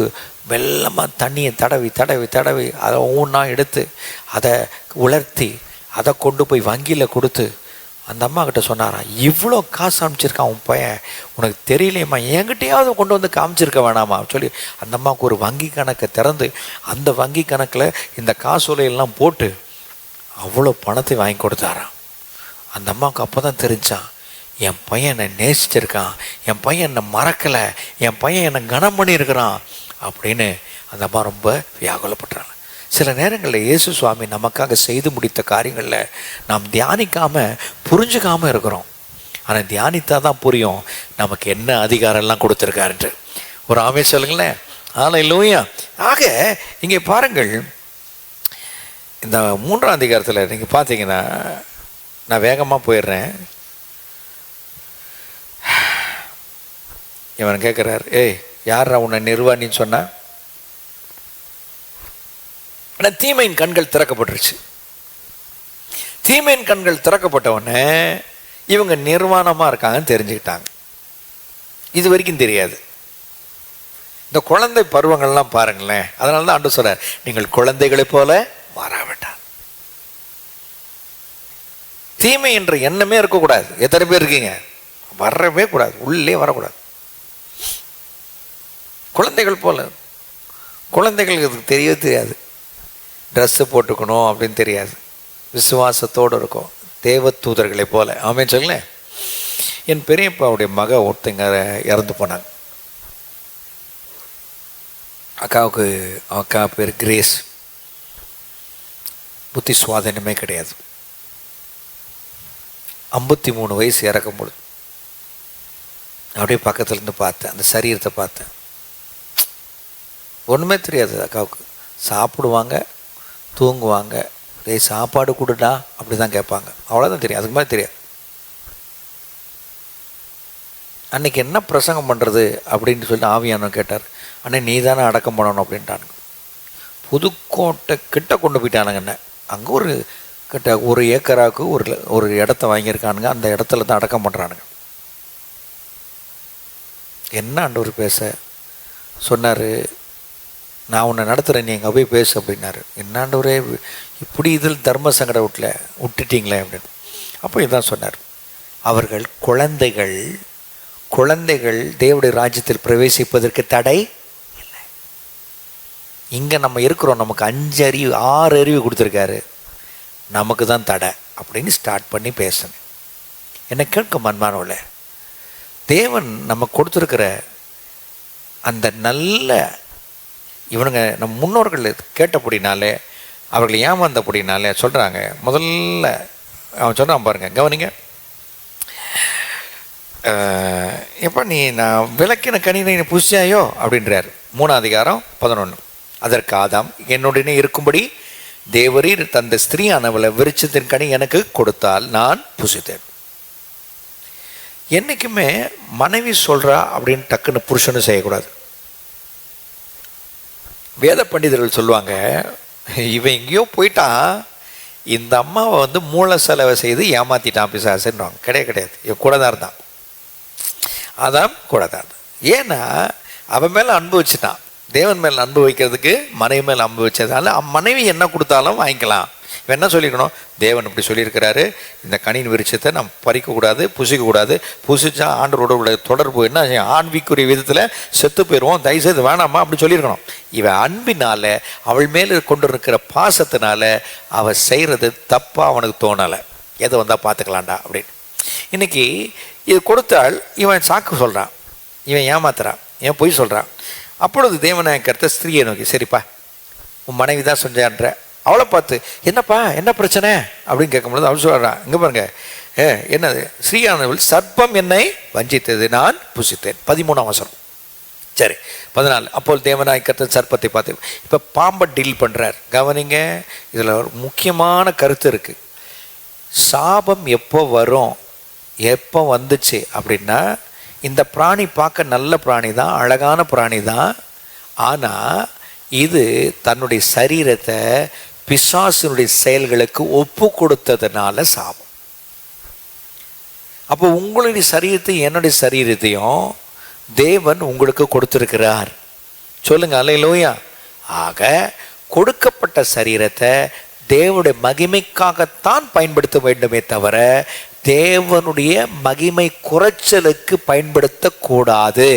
வெள்ளமாக தண்ணியை தடவி தடவி தடவி அதை ஒவ்வொன்றா எடுத்து அதை உலர்த்தி அதை கொண்டு போய் வங்கியில் கொடுத்து அந்த அம்மா கிட்ட சொன்னாராம், இவ்வளோ காசு அனுப்பிச்சிருக்கான் உன் பையன், உனக்கு தெரியலையம்மா, என்கிட்டையாவது கொண்டு வந்து காமிச்சிருக்க வேணாமா சொல்லி அந்த அம்மாவுக்கு ஒரு வங்கி கணக்கை திறந்து அந்த வங்கி கணக்கில் இந்த காசோலையெல்லாம் போட்டு அவ்வளோ பணத்தை வாங்கி கொடுத்தாராம். அந்த அம்மாவுக்கு அப்போ தான் தெரிஞ்சான், என் பையன் என்னை நேசிச்சிருக்கான், என் பையன் என்னை மறக்கலை, என் பையன் என்னை கனம் பண்ணியிருக்கிறான் அப்படின்னு அந்த அம்மா ரொம்ப வியாகுலப்படுறாங்க. சில நேரங்களில் இயேசு சுவாமி நமக்காக செய்து முடித்த காரியங்களில் நாம் தியானிக்காமல் புரிஞ்சுக்காமல் இருக்கிறோம். ஆனால் தியானித்தா தான் புரியும் நமக்கு என்ன அதிகாரம்லாம் கொடுத்துருக்காருன்ட்டு. ஒரு ஆமே சொல்லுங்களேன். ஹல்லேலூயா. ஆக இங்கே பாருங்கள், இந்த 3ஆம் அதிகாரத்தில் நீங்கள் பார்த்தீங்கன்னா, நான் வேகமாக போயிடுறேன். இவன் கேட்குறார், ஏய் யாரா உன்னை நிர்வாணின்னு சொன்ன, ஆனால் தீமையின் கண்கள் திறக்கப்பட்டுருச்சு. தீமையின் கண்கள் திறக்கப்பட்டவுடனே இவங்க நிர்வாணமாக இருக்காங்கன்னு தெரிஞ்சுக்கிட்டாங்க. இது வரைக்கும் தெரியாது. இந்த குழந்தை பருவங்கள்லாம் பாருங்களேன். அதனால தான் ஆண்டவர் சொல்றார், நீங்கள் குழந்தைகளை போல மாறாவிட்டார். தீமை என்ற எண்ணமே இருக்கக்கூடாது. எத்தனை பேர் இருக்கீங்க? வரவே கூடாது, உள்ளே வரக்கூடாது. குழந்தைகள் போல. குழந்தைகளுக்கு தெரியவே தெரியாது. ட்ரெஸ்ஸு போட்டுக்கணும் அப்படின்னு தெரியாது. விசுவாசத்தோடு இருக்கும், தேவ தூதர்களை போல. ஆமென் சொல்லுங்களேன். என் பெரியப்பாவுடைய மக ஒருத்தங்க இறந்து போனாங்க. அக்கா பேர் கிரேஸ். புத்தி சுவாதீனமே கிடையாது. 53 வயசு இறக்கும்பொழுது அப்படியே பக்கத்துலேருந்து பார்த்தேன், அந்த சரீரத்தை பார்த்தேன். ஒன்றுமே தெரியாது அக்காவுக்கு. சாப்பிடுவாங்க, தூங்குவாங்க, சாப்பாடு கொடுடா அப்படி தான் கேட்பாங்க. அவ்வளோதான் தெரியும், அதுக்கு மாதிரி தெரியாது. அன்றைக்கி என்ன பிரசங்கம் பண்ணுறது அப்படின்னு சொல்லி ஆவியானவர் கேட்டார். அண்ணே நீ தானே அடக்கம் பண்ணணும் அப்படின்ட்டானுங்க. புதுக்கோட்டை கிட்ட கொண்டு போயிட்டானுங்க. என்ன அங்கே ஒரு கிட்ட 1 ஏக்கராவுக்கு ஒரு இடத்த வாங்கியிருக்கானுங்க. அந்த இடத்துல தான் அடக்கம் பண்ணுறானுங்க. என்ன ஆண்டவர் பேச சொன்னார், நான் உன்னை நடத்துகிறேன், நீ எங்கே போய் பேசு அப்படின்னாரு. என்ன ஆண்டவரே இப்படி இதில் தர்ம சங்கடம் விட்டுட்டீங்களே அப்படின்னு. அப்போ இதுதான் சொன்னார், அவர்கள் குழந்தைகள் தேவனுடைய ராஜ்யத்தில் பிரவேசிப்பதற்கு தடை இல்லை. இங்கே நம்ம இருக்கிறோம், நமக்கு 5 அறிவு 6 அறிவு கொடுத்துருக்காரு, நமக்கு தான் தடை அப்படின்னு ஸ்டார்ட் பண்ணி பேசணும். என்னை கேட்க மன்மானோல, தேவன் நம்ம கொடுத்துருக்கிற அந்த நல்ல இவனுங்க நம்ம முன்னோர்கள் கேட்டபடினாலே, அவர்கள் ஏமாந்தபடினாலே சொல்கிறாங்க. முதல்ல அவன் சொல்கிறான் பாருங்க, கவனிங்க. எப்போ நான் விளக்கின கனியை நீ புசிச்சாயோ அப்படின்றார். 3ஆம் அதிகாரம் 11. அதற்கு ஆதாம், என்னுடனே இருக்கும்படி தேவரீர் தந்த ஸ்திரீயானவளை விருட்சத்தின் கனி எனக்கு கொடுத்தால் நான் புசித்தேன். என்றைக்குமே மனைவி சொல்கிறா அப்படின்னு டக்குன்னு புருஷனும் செய்யக்கூடாது. வேத பண்டிதர்கள் சொல்லுவாங்க, இவன் எங்கேயோ போயிட்டான், இந்த அம்மாவை மூல செலவை செய்து ஏமாற்றிட்டான் பிசாசுன்றாங்க. கிடையாது, இவன் கூட தான் இருந்தான். அதான் கூட தான் இருந்தான். ஏன்னா அவன் மேலே அன்பு வச்சுட்டான். தேவன் மேலே அன்பு வைக்கிறதுக்கு மனைவி மேலே அன்பு வச்சதால மனைவி என்ன கொடுத்தாலும் வாங்கிக்கலாம். இவன் என்ன சொல்லிக்கணும், தேவன் இப்படி சொல்லியிருக்கிறாரு, இந்த கனியின் விருட்சத்தை நம்ம பறிக்கக்கூடாது, புசிக்கக்கூடாது, புசிச்சா ஆண்டவரோட தொடர்பு என்ன ஆன்மீக்குரிய விதத்தில் செத்து போயிடுவோம், தயவுசெய்து வேணாமா அப்படி சொல்லியிருக்கணும். இவன் அன்பினால் அவள் மேலே கொண்டு இருக்கிற பாசத்தினால அவள் செய்கிறது தப்பாக அவனுக்கு தோணலை. எதை வந்தால் பார்த்துக்கலாண்டா அப்படின்னு. இன்றைக்கி இது கொடுத்தால் இவன் சாக்கு சொல்கிறான், இவன் ஏமாத்துறான், இவன் பொய் சொல்கிறான். அப்பொழுது தேவநாயகர்த்த ஸ்திரீயை நோக்கி, சரிப்பா உன் மனைவி தான் செஞ்சான்ற, அவளை பார்த்து என்னப்பா என்ன பிரச்சனை அப்படின்னு கேட்கும்பொழுது அவள் சொல்கிறான், இங்கே பாருங்க, என்னது ஸ்ரீயானவள் சர்ப்பம் என்னை வஞ்சித்தது, நான் புசித்தேன். 13ஆம் வசனம். சரி 14. அப்போது தேவநாயகர்த்த சர்ப்பத்தை பார்த்து, இப்போ பாம்பை டீல் பண்ணுறார். கவனிங்க, இதில் ஒரு முக்கியமான கருத்து இருக்குது. சாபம் எப்போ வரும், எப்போ வந்துச்சு அப்படின்னா, இந்த பிராணி பார்க்க நல்ல பிராணி தான், அழகான பிராணி தான், ஆனால் இது தன்னுடைய சரீரத்தை பிசாசினுடைய செயல்களுக்கு ஒப்பு கொடுத்ததுனால சாபம். அப்போ உங்களுடைய சரீரத்தையும் என்னுடைய சரீரத்தையும் தேவன் உங்களுக்கு கொடுத்திருக்கிறார். சொல்லுங்க அல்லேலூயா. ஆக கொடுக்கப்பட்ட சரீரத்தை தேவனுடைய மகிமைக்காகத்தான் பயன்படுத்த வேண்டுமே தவிர தேவனுடைய மகிமை குறைச்சலுக்கு பயன்படுத்தக்கூடாது.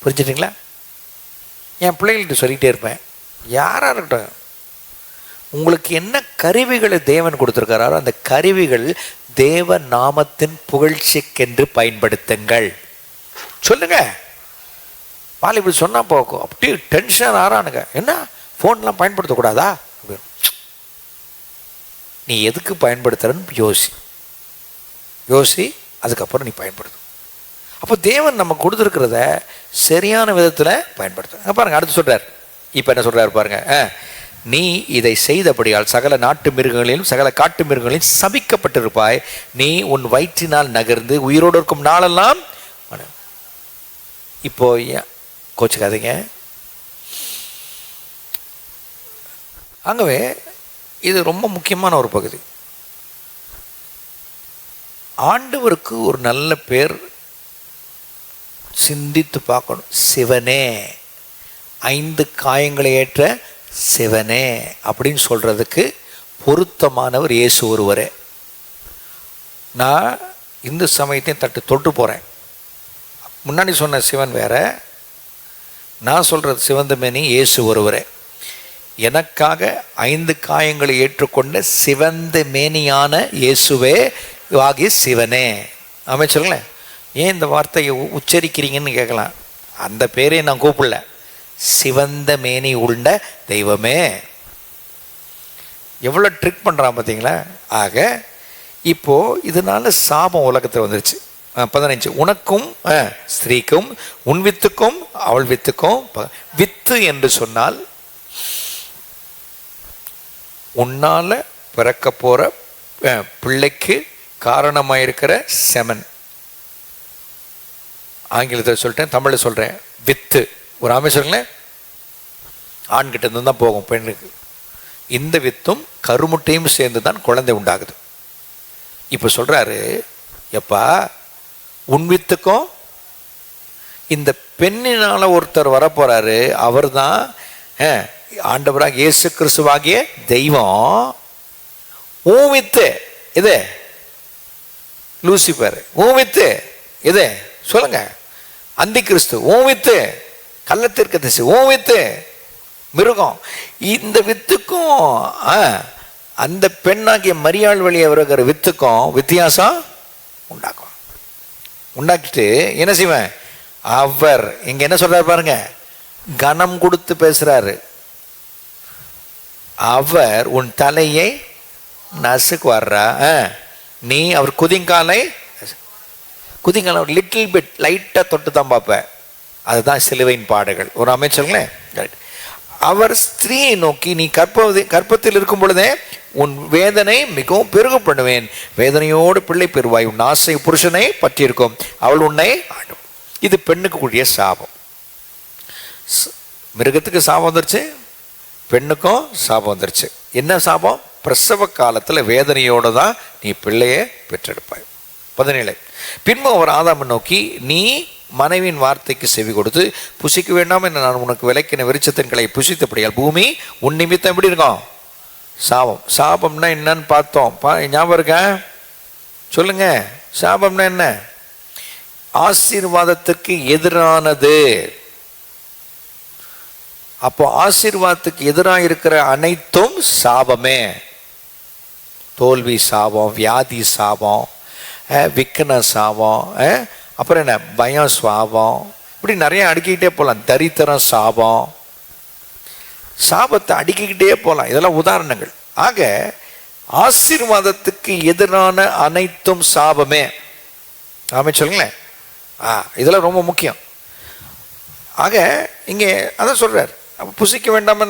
புரிஞ்சுட்டீங்களா? என் பிள்ளைகள்கிட்ட சொல்லிகிட்டே இருப்பேன், யாராக இருக்கட்டும், உங்களுக்கு என்ன கருவிகளை தேவன் கொடுத்துருக்கிறாரோ அந்த கருவிகள் தேவ நாமத்தின் புகழ்ச்சிக்கென்று பயன்படுத்துங்கள். சொல்லுங்க. பால் இப்படி சொன்னால் போக்கும் அப்படியே டென்ஷன் ஆறானுங்க. என்ன ஃபோன்லாம் பயன்படுத்தக்கூடாதா? நீ எதுக்கு பயன்படுத்துறன்னு யோசி, அதுக்கப்புறம் நீ பயன்படுத்து. அப்போ தேவன் நம்ம கொடுத்துருக்கிறத சரியான விதத்தில் பயன்படுத்த பாருங்க. அடுத்து சொல்கிறார், இப்போ என்ன சொல்கிறாரு பாருங்க, நீ இதை செய்தபடியால் சகல நாட்டு மிருகங்களிலும் சகல காட்டு மிருகங்களிலும் சபிக்கப்பட்டிருப்பாய், நீ உன் வயிற்றினால் நகர்ந்து உயிரோடு இருக்கும் நாளெல்லாம். இப்போ கோச்சுக்காதீங்க, ஆகவே இது ரொம்ப முக்கியமான ஒரு பகுதி. ஆண்டவருக்கு ஒரு நல்ல பேர் சிந்தித்து பார்க்கணும். சிவனே, 5 காயங்களை ஏற்ற சிவனே அப்படின்னு சொல்கிறதுக்கு பொருத்தமானவர் இயேசு ஒருவரே. நான் இந்து சமயத்தையும் தொட்டு போகிறேன். முன்னாடி சொன்ன சிவன் வேற, நான் சொல்கிறது சிவந்த மேனி இயேசு ஒருவரே. எனக்காக 5 காயங்களை ஏற்றுக்கொண்ட சிவந்த மேனியான இயேசுவே ஆகிய சிவனே. சொல்லுங்களேன், ஏன் இந்த வார்த்தையை உச்சரிக்கிறீங்கன்னு கேட்கலாம். அந்த பேரே நான் கூப்பிடல, சிவந்த மேனி உள்ள தெய்வமே. எவ்வளோ ட்ரிக் பண்ணுறான் பார்த்தீங்களா? ஆக இப்போது இதனால சாபம் உலகத்தில் வந்துருச்சு. 15, உனக்கும் ஸ்திரீக்கும் உன் வித்துக்கும் அவள் வித்துக்கும். வித்து என்று சொன்னால் உன்னால் பிறக்க போகிற பிள்ளைக்கு காரணமாயிருக்கிற செமன். ஆங்கிலத்தில் சொல்லிட்டேன், தமிழில் சொல்கிறேன். வித்து ஒரு சொல்லுங்களேன், ஆண்கிட்ட இருந்து தான் போகும் பெண்ணுக்கு. இந்த வித்தும் கருமுட்டையும் சேர்ந்து தான் குழந்தை உண்டாகுது. இப்போ சொல்கிறாரு, எப்பா உன் வித்துக்கும் இந்த பெண்ணினால் ஒருத்தர் வரப்போகிறாரு, அவர் தான் ஆண்டவராக இயேசு கிறிஸ்துவாகிய தெய்வம். உன் வித்து இது லூசிபர், உன் வித்து இது சொல்லுங்க அந்தி கிறிஸ்து, உன் வித்து கள்ளத்திற்கு உன் வித்து மிருகம். இந்த வித்துக்கும் அந்த பெண்ணாகிய மரியாள் வழியை வருகிற வித்துக்கும் வித்தியாசம் உண்டாக்கிட்டு என்ன செய்வேன்? அவர் இங்க என்ன சொல்றாரு பாருங்க, கனம் கொடுத்து பேசுறாரு. அவர் உன் தலையை நசுக்கு வர்றா, நீ அவர் குதிங்காலை லிட்டில் பிட் லைட்டாக தொட்டு தான் பார்ப்பேன். அதுதான் சிலுவையின் பாடுகள். ஒரு அமைச்சர்களே, அவர் ஸ்திரீயை நோக்கி, நீ கர்ப்பத்தில் இருக்கும் பொழுதே உன் வேதனை மிகவும் பெருக பண்ணுவேன், வேதனையோடு பிள்ளை பெறுவாய், உன் ஆசை புருஷனை பற்றியிருக்கும், அவள் உன்னை ஆடும். இது பெண்ணுக்கு கூடிய சாபம். மிருகத்துக்கு சாபம் வந்துருச்சு, பெண்ணுக்கும் சாபம் வந்துருச்சு. என்ன சாபம்? பிரசவ காலத்தில் வேதனையோடு தான் நீ பிள்ளையை பெற்றெடுப்பாய். 17, பின்பு அவர் ஆதாமை நோக்கி, நீ மனைவியின் வார்த்தைக்கு செவி கொடுத்து புசிக்க வேண்டாம் என்று நான் உனக்கு விளக்கின விருட்சத்தின் கிளையை புசித்தபடியால் பூமி உன் நிமித்தம் எப்படி இருக்கும்? சாபம். சாபம்னா என்னன்னு பார்த்தோம், ஞாபகம் இருக்க? சொல்லுங்க, சாபம்னா என்ன? ஆசீர்வாதத்திற்கு எதிரானது. அப்போ ஆசீர்வாதத்துக்கு எதிராக இருக்கிற அனைத்தும் சாபமே. தோல்வி சாபம், வியாதி சாபம், விக்கன சாபம், அப்புறம் என்ன பயம் சாபம், இப்படி நிறைய அடுக்கிக்கிட்டே போகலாம். தரித்திரம் சாபம், சாபத்தை அடுக்கிக்கிட்டே போகலாம். இதெல்லாம் உதாரணங்கள். ஆக ஆசீர்வாதத்துக்கு எதிரான அனைத்தும் சாபமே. சொல்லுங்களேன், இதெல்லாம் ரொம்ப முக்கியம். ஆக இங்கே அதான் சொல்றார், புசிக்க வேண்டாம்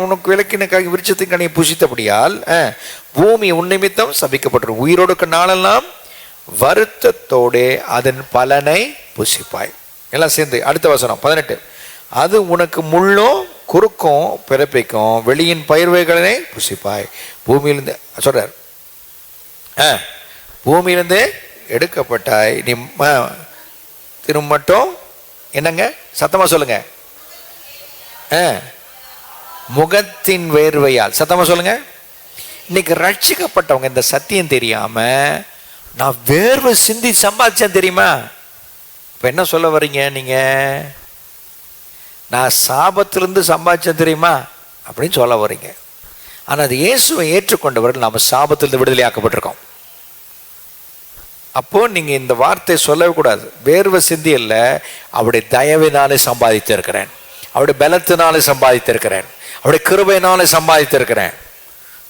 உனக்கு விளக்கின விருட்சத்தின் கனியை புசித்தபடியால் பூமி உன் நிமித்தம் சபிக்கப்பட்டிருக்கும், உயிரோடுக்க நாளெல்லாம் வருத்தத்தோடு அதன் பலனை புசிப்பாய். எல்லாம் சேர்ந்து அடுத்த வசனம் 18, அது உனக்கு முள்ளும் குறுக்கும் பிறப்பிக்கும், வெளியின் பயிர்வைகளை புசிப்பாய். பூமியிலிருந்து சொல்றார், பூமியிலிருந்து எடுக்கப்பட்டாய், நீ திரும்ப மட்டும் என்னங்க சத்தமா சொல்லுங்க, முகத்தின் வேர்வையால். சத்தமா சொல்லுங்க. இன்னைக்கு ரட்சிக்கப்பட்டவங்க இந்த சத்தியம் தெரியாம நான் வேர்வை சிந்தி சம்பாதிச்சேன் தெரியுமா? இப்ப என்ன சொல்ல வர்றீங்க நீங்க? நான் சாபத்திலிருந்து சம்பாதிச்சேன் தெரியுமா அப்படின்னு சொல்ல வர்றீங்க. ஆனா அது இயேசுவை ஏற்றுக்கொண்டவர்கள் நாம சாபத்திலிருந்து விடுதலை ஆக்கப்பட்டிருக்கோம். அப்போ நீங்க இந்த வார்த்தை சொல்லவே கூடாது. வேர்வை சிந்தி இல்ல, அவருடைய தயவினாலே சம்பாதித்திருக்கிறேன், அவருடைய பலத்தினாலே சம்பாதித்திருக்கிறேன், அவருடைய கிருபையினாலே சம்பாதித்திருக்கிறேன்.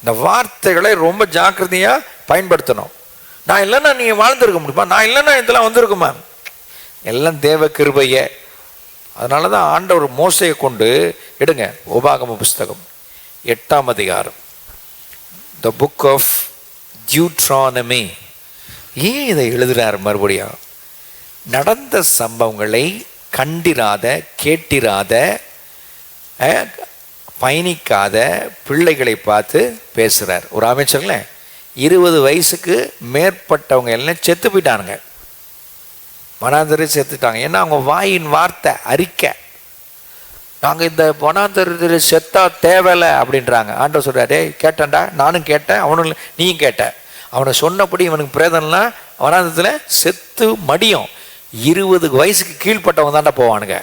இந்த வார்த்தைகளை ரொம்ப ஜாக்கிரதையா பயன்படுத்தணும். நான் இல்லைன்னா நீங்க வாழ்ந்திருக்க முடியுமா? நான் இல்லைன்னா இதெல்லாம் வந்திருக்குமா? எல்லாம் தேவ கிருபையே. அதனாலதான் ஆண்டவர் மோசையை கொண்டு எடுங்க, உபாகம புஸ்தகம் 8ஆம் அதிகாரம், த புக் ஆஃப் டியூட்ரானமி. ஏன் இதை எழுதுறார்? மறுபடியும் நடந்த சம்பவங்களை கண்டிராத, கேட்டிராத, பயணிக்காத பிள்ளைகளை பார்த்து பேசுகிறார். ஒரு அமைச்சர்களே 20 வயசுக்கு மேற்பட்டவங்க எல்லாம் செத்து போயிட்டானுங்க, வனாந்தரில் செத்துட்டாங்க. ஏன்னா அவங்க வாயின் வார்த்தை அறிக்கை, நாங்கள் இந்த வனாந்தரத்தில் செத்தா தேவையில்லை அப்படின்றாங்க. ஆண்டவர் சொல்கிறாரு, கேட்டேன்டா, நானும் கேட்டேன், அவனும் நீயும் கேட்ட, அவனை சொன்னபடி இவனுக்கு பிரேதம்லாம் வனாந்தரத்தில் செத்து மடியும். 20 வயசுக்கு கீழ்பட்டவங்க தாண்டா போவானுங்க.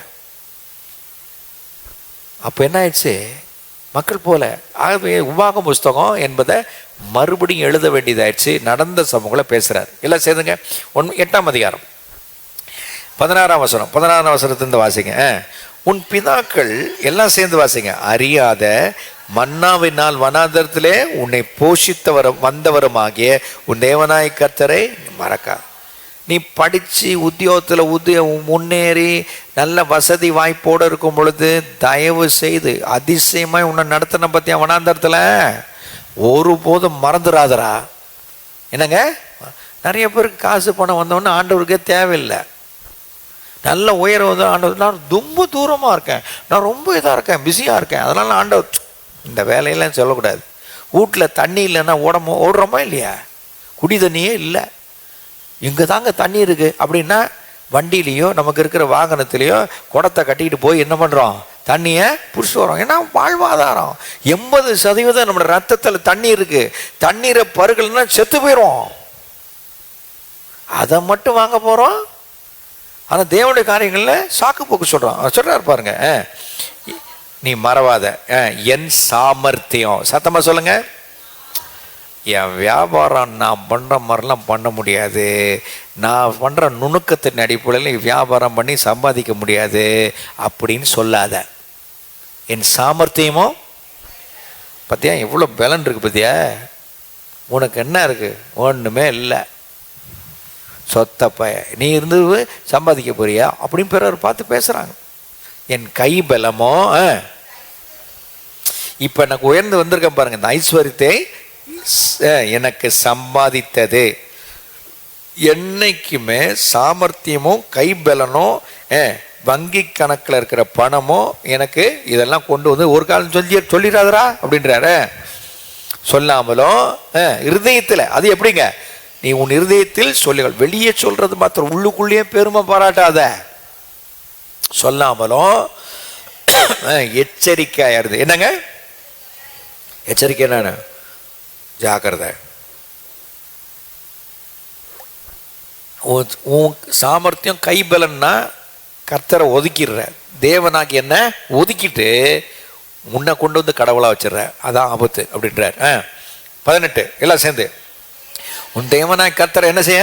அப்போ என்ன ஆயிடுச்சு, மக்கள் போல. ஆகவே உபாகம் புஸ்தகம் என்பதை மறுபடியும் எழுத வேண்டியதாயிடுச்சு. நடந்த சமூகங்களை பேசுகிறார். எல்லாம் சேர்ந்துங்க. 8ஆம் அதிகாரம் 16ஆம் வசனம். 16ஆம் வசனத்திலிருந்து வாசிங்க. உன் பிதாக்கள் எல்லாம் சேர்ந்து வாசிங்க. அறியாத மன்னாவினால் வனாந்தரத்திலே உன்னை வந்தவருமாகிய உன் தேவனாய கர்த்தரை மறக்கா. நீ படித்து உத்தியோகத்தில் முன்னேறி நல்ல வசதி வாய்ப்போடு இருக்கும் பொழுது தயவு செய்து அதிசயமாய் உன்னை நடத்தின பற்றியா வனாந்தரத்தில் ஒருபோதும் மறந்துடாதரா. என்னங்க, நிறைய பேருக்கு காசு பணம் வந்தவொன்னே ஆண்டவருக்கே தேவையில்லை. நல்ல உயரம் வந்து ஆண்டவர், நான் ரொம்ப தூரமாக இருக்கேன், நான் ரொம்ப இதாக இருக்கேன், பிஸியாக இருக்கேன், அதனால் ஆண்டவர் இந்த வேலையெல்லாம் சொல்லக்கூடாது. வீட்டில் தண்ணி இல்லைன்னா ஓடுறோமா இல்லையா? குடி தண்ணியே இல்லை, இங்கே தாங்க தண்ணி இருக்குது அப்படின்னா வண்டியிலையோ நமக்கு இருக்கிற வாகனத்திலையோ குடத்தை கட்டிக்கிட்டு போய் என்ன பண்ணுறோம், தண்ணியை பிடிச்சிட்டு வரோம். ஏன்னா வாழ்வாதாரம் 80% நம்மளோட ரத்தத்தில் தண்ணி இருக்குது. தண்ணீரை பருகலைன்னா செத்து போயிடும். அதை மட்டும் வாங்க போகிறோம். ஆனால் தேவனுடைய காரியங்களில் சாக்கு போக்கு சொல்கிறாரு பாருங்க. நீ மறவாத, என் சாமர்த்தியம், சத்தமாக சொல்லுங்க, என் வியாபாரம் நான் பண்ணுற மாதிரிலாம் பண்ண முடியாது, நான் பண்ணுற நுணுக்கத்தின் அடிப்படையில் வியாபாரம் பண்ணி சம்பாதிக்க முடியாது அப்படின்னு சொல்லாத. என் சாமர்த்தியமோ பார்த்தியா எவ்வளோ பலன் இருக்குது பார்த்தியா, உனக்கு என்ன இருக்குது, ஒன்றுமே இல்லை, சொத்தப்ப நீ இருந்து சம்பாதிக்க போறியா அப்படின்னு பிறர் பார்த்து பேசுகிறாங்க. என் கை பலமோ, இப்போ எனக்கு உயர்ந்து வந்திருக்கேன் பாருங்க, இந்த ஐஸ்வர்யத்தை எனக்கு சம்பாதித்தது. என்னைக்குமே சாமர்த்தியமும் கைபலனும் வங்கி கணக்கில் இருக்கிற பணமோ எனக்கு இதெல்லாம் கொண்டு வந்து ஒரு காலம் சொல்லிடாதரா அப்படின்றாரு. சொல்லாமலும் இருதயத்தில், அது எப்படிங்க, நீ உன் இருதயத்தில் சொல்லுங்கள், வெளியே சொல்றது மாத்திரம், உள்ளுக்குள்ளேயே பெருமை பாராட்டாத. சொல்லாமலும் எச்சரிக்கையாயிருது. என்னங்க எச்சரிக்கை? என்னன்னு ஜாக்கிரதை. உன் சாமர்த்தியம் கைபலன்னா கர்த்தரை ஒதுக்கிடுற, தேவனாகி என்ன ஒதுக்கிட்டு உன்னை கொண்டு வந்து கடவுளாக வச்சிடுற, அதான் ஆபத்து அப்படின்றார். 18 எல்லாம் சேர்ந்து, உன் தேவனாய் கர்த்தரை என்ன செய்ய,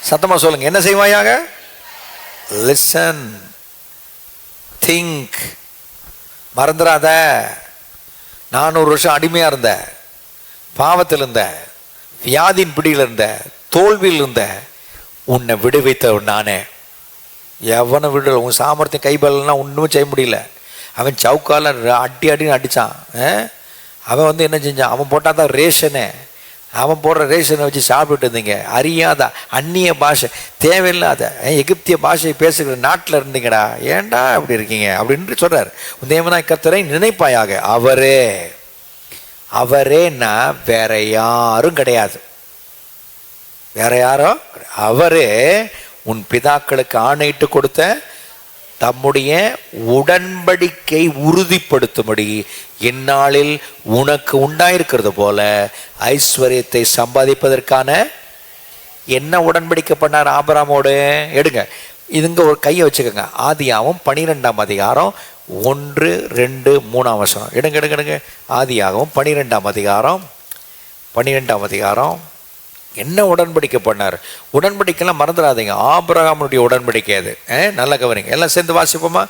சத்தமாக சொல்லுங்க, என்ன செய்வாயாக? Listen, think. மறந்துடாத. 400 வருஷம் அடிமையாக இருந்த, பாவத்தில் இருந்த, வியாதியின் பிடியில் இருந்த, தோல்வியில் இருந்த, உன்னை விடுவித்தவன் நானே. எவனை விடல. உன் சாமர்த்தியம் கைபலன்னா ஒன்றுமே செய்ய முடியல. அவன் சவுக்கால அடின்னு அடித்தான். அவன் வந்து என்ன செஞ்சான், அவன் போட்டால் தான் ரேஷனு, அவன் போடுற ரேஷனை வச்சு சாப்பிட்டு இருந்தீங்க. அறியாத அந்நிய பாஷை, தேவையில்லாத எகிப்திய பாஷையை பேசுகிற நாட்டில் இருந்தீங்கடா, ஏன்டா அப்படி இருக்கீங்க அப்படின்னு சொல்கிறார். தேவனாய் கர்த்தரை நினைப்பாயாக. அவரேன்னா வேற யாரும் கிடையாது, வேற யாரும். அவரே உன் பிதாக்களுக்கு ஆணையிட்டு கொடுத்த தம்முடைய உடன்படிக்கை உறுதிப்படுத்தும்படி இந்நாளில் உனக்கு உண்டாயிருக்கிறது போல ஐஸ்வர்யத்தை சம்பாதிப்பதற்கான என்ன உடன்படிக்கை பண்ணார் ஆபிரகாமோடு? எடுங்க, இதுங்க ஒரு கையை வச்சுக்கோங்க. ஆதியாகமம் 12ஆம் அதிகாரம் 1, 2, 3ஆம் வசனம். எடுங்க. ஆதியாகமம் 12ஆம் அதிகாரம் என்ன உடன்படிக்கை பண்ணார்? உடன்படிக்கைலாம் மறந்துடாதீங்க. ஆபிரகாமுடைய உடன்படிக்கை அது. நல்லா கவனிங்க. எல்லாம் சேர்ந்து வாசிப்போமா?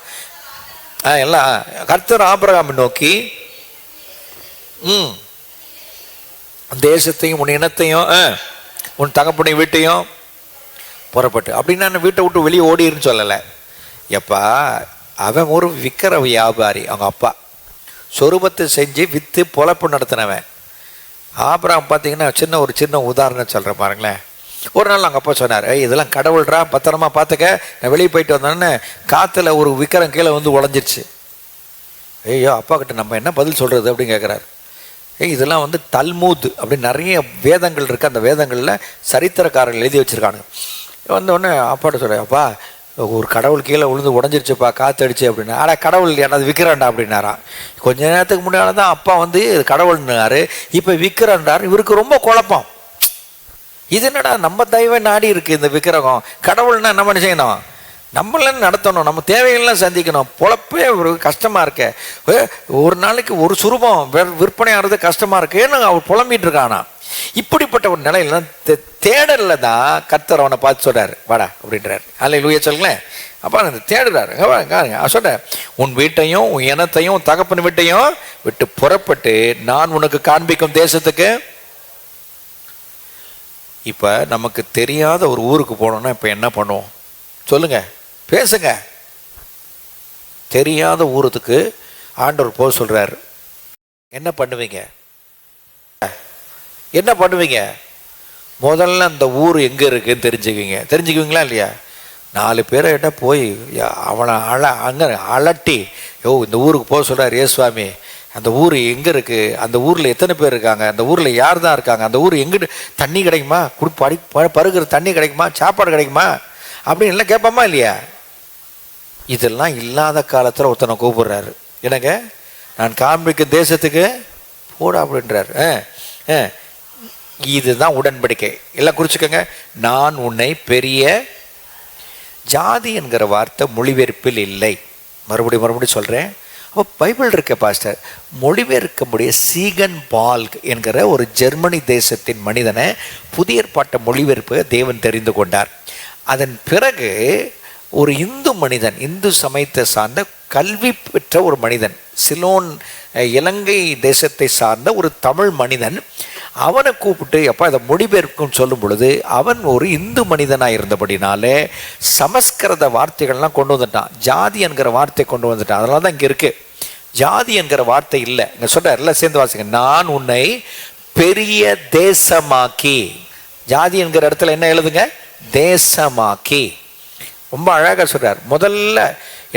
எல்லாம். கர்த்தர் ஆபிரகாமை நோக்கி, தேசத்தையும் உன் இனத்தையும் உன் தகப்பனை வீட்டையும் புறப்பட்டு, அப்படின்னா நான் வீட்டை விட்டு வெளியே ஓடிருன்னு சொல்லலை. எப்பா, அவன் ஒரு விக்கிர வியாபாரி. அவங்க அப்பா சொரூபத்தை செஞ்சு விற்று பொழப்பு நடத்தினவன். ஆபிரகாம் பார்த்தீங்கன்னா ஒரு சின்ன உதாரணம் சொல்கிறேன் பாருங்களேன். ஒரு நாள் அவங்க அப்பா சொன்னார், இதெல்லாம் கடவுள்ரா, பத்திரமா பார்த்துக்க, நான் வெளியே போயிட்டு வந்தோன்னே காற்றுல ஒரு விக்கிரம் கீழே வந்து உடஞ்சிருச்சு. ஐயோ அப்பா கிட்ட நம்ம என்ன பதில் சொல்கிறது அப்படின்னு கேட்குறாரு. இதெல்லாம் வந்து தல்மூத் அப்படின்னு நிறைய வேதங்கள் இருக்குது. அந்த வேதங்களில் சரித்திரக்காரர்கள் எழுதி வச்சுருக்காங்க. வந்தோடனே அப்பாட்ட சொல்கிறேன், அப்பா ஒரு கடவுள் கீழே விழுந்து உடஞ்சிருச்சுப்பா காற்றடிச்சு அப்படின்னா. ஆனால் கடவுள் என்னது விற்கிறான்டா அப்படின்னாரா. கொஞ்ச நேரத்துக்கு முன்னாடி தான் அப்பா வந்து கடவுள்னாரு, இப்போ விற்கிறான்றார். இவருக்கு ரொம்ப குழப்பம். இது என்னடா நம்ம தெய்வம் நாடி இருக்குது இந்த விக்கிரகம், கடவுள்னா நம்ம என்ன செய்யணும், நம்மளாம் நடத்தணும், நம்ம தேவைகள்லாம் சந்திக்கணும். பொழப்பே ஒரு கஷ்டமாக இருக்க, ஒரு நாளைக்கு ஒரு சுரூபம் விற்பனை ஆகிறது கஷ்டமாக இருக்கேன்னு அவர் புலம்பிட்டு இருக்கானா. இப்படிப்பட்ட ஒரு நிலையில தேடல தான் கர்த்தர் அவனை பார்த்து சொல்றாரு, வாடா அப்படின்றாரு. அல்லேலூயா சொல்லுங்களேன். அப்பா அந்த தேடுறாரு. சொல்றேன், உன் வீட்டையும் உன் இனத்தையும் தகப்பன் வீட்டையும் விட்டு புறப்பட்டு நான் உனக்கு காண்பிக்கும் தேசத்துக்கு. இப்போ நமக்கு தெரியாத ஒரு ஊருக்கு போனோம்னா இப்போ என்ன பண்ணுவோம் சொல்லுங்க, பேசுங்க. தெரியாத ஊருக்கு ஆண்டவர் போக சொல்றாரு, என்ன பண்ணுவீங்க? என்ன பண்ணுவீங்க? முதல்ல அந்த ஊர் எங்கே இருக்குன்னு தெரிஞ்சுக்குவீங்களா இல்லையா? 4 பேர்கிட்ட போய் அவனை அங்கே அலட்டி, இந்த ஊருக்கு போக சொல்கிறார் ஏசுவாமி, அந்த ஊர் எங்கே இருக்குது, அந்த ஊரில் எத்தனை பேர் இருக்காங்க, அந்த ஊரில் யார் தான் இருக்காங்க, அந்த ஊர் எங்கிட்டு தண்ணி கிடைக்குமா, பருகிற தண்ணி கிடைக்குமா, சாப்பாடு கிடைக்குமா அப்படின்னு எல்லாம் கேட்போமா இல்லையா? இதெல்லாம் இல்லாத காலத்தில் ஒருத்தனை கூப்பிடுறாரு, எனக்கு நான் காண்பிக்கும் தேசத்துக்கு போடா அப்படின்றார். இதுதான் உடன்படிக்கை. எல்லாம் குறிச்சுக்கோங்க. நான் உன்னை பெரிய ஜாதி என்கிற வார்த்தை மொழிபெயர்ப்பில் இல்லை. மறுபடியும் சொல்கிறேன். அப்போ பைபிள் இருக்க பாஸ்டர் மொழிபெயர்க்க முடிய சீகன் பால்க் என்கிற ஒரு ஜெர்மனி தேசத்தின் மனிதனை புதிய ஏற்பாட்டு மொழிபெயர்ப்பு தேவன் தெரிந்து கொண்டார். அதன் பிறகு ஒரு இந்து மனிதன், இந்து சமயத்தை சார்ந்த கல்வி பெற்ற ஒரு மனிதன், சிலோன் இலங்கை தேசத்தை சார்ந்த ஒரு தமிழ் மனிதன், அவனை கூப்பிட்டு அப்பா இதை மொழிபெயர்க்கும் சொல்லும் பொழுது அவன் ஒரு இந்து மனிதனாக இருந்தபடினாலே சமஸ்கிருத வார்த்தைகள்லாம் கொண்டு வந்துட்டான். ஜாதி என்கிற வார்த்தை கொண்டு வந்துட்டான். அதனால தான் இங்கே இருக்குது ஜாதி என்கிற வார்த்தை இல்லை. இங்கே சொல்கிறார், எல்லாம் சேர்ந்து வாசிங்க, நான் உன்னை பெரிய தேசமாக்கி. ஜாதி என்கிற இடத்துல என்ன எழுதுங்க, தேசமாக்கி. ரொம்ப அழகாக சொல்கிறார். முதல்ல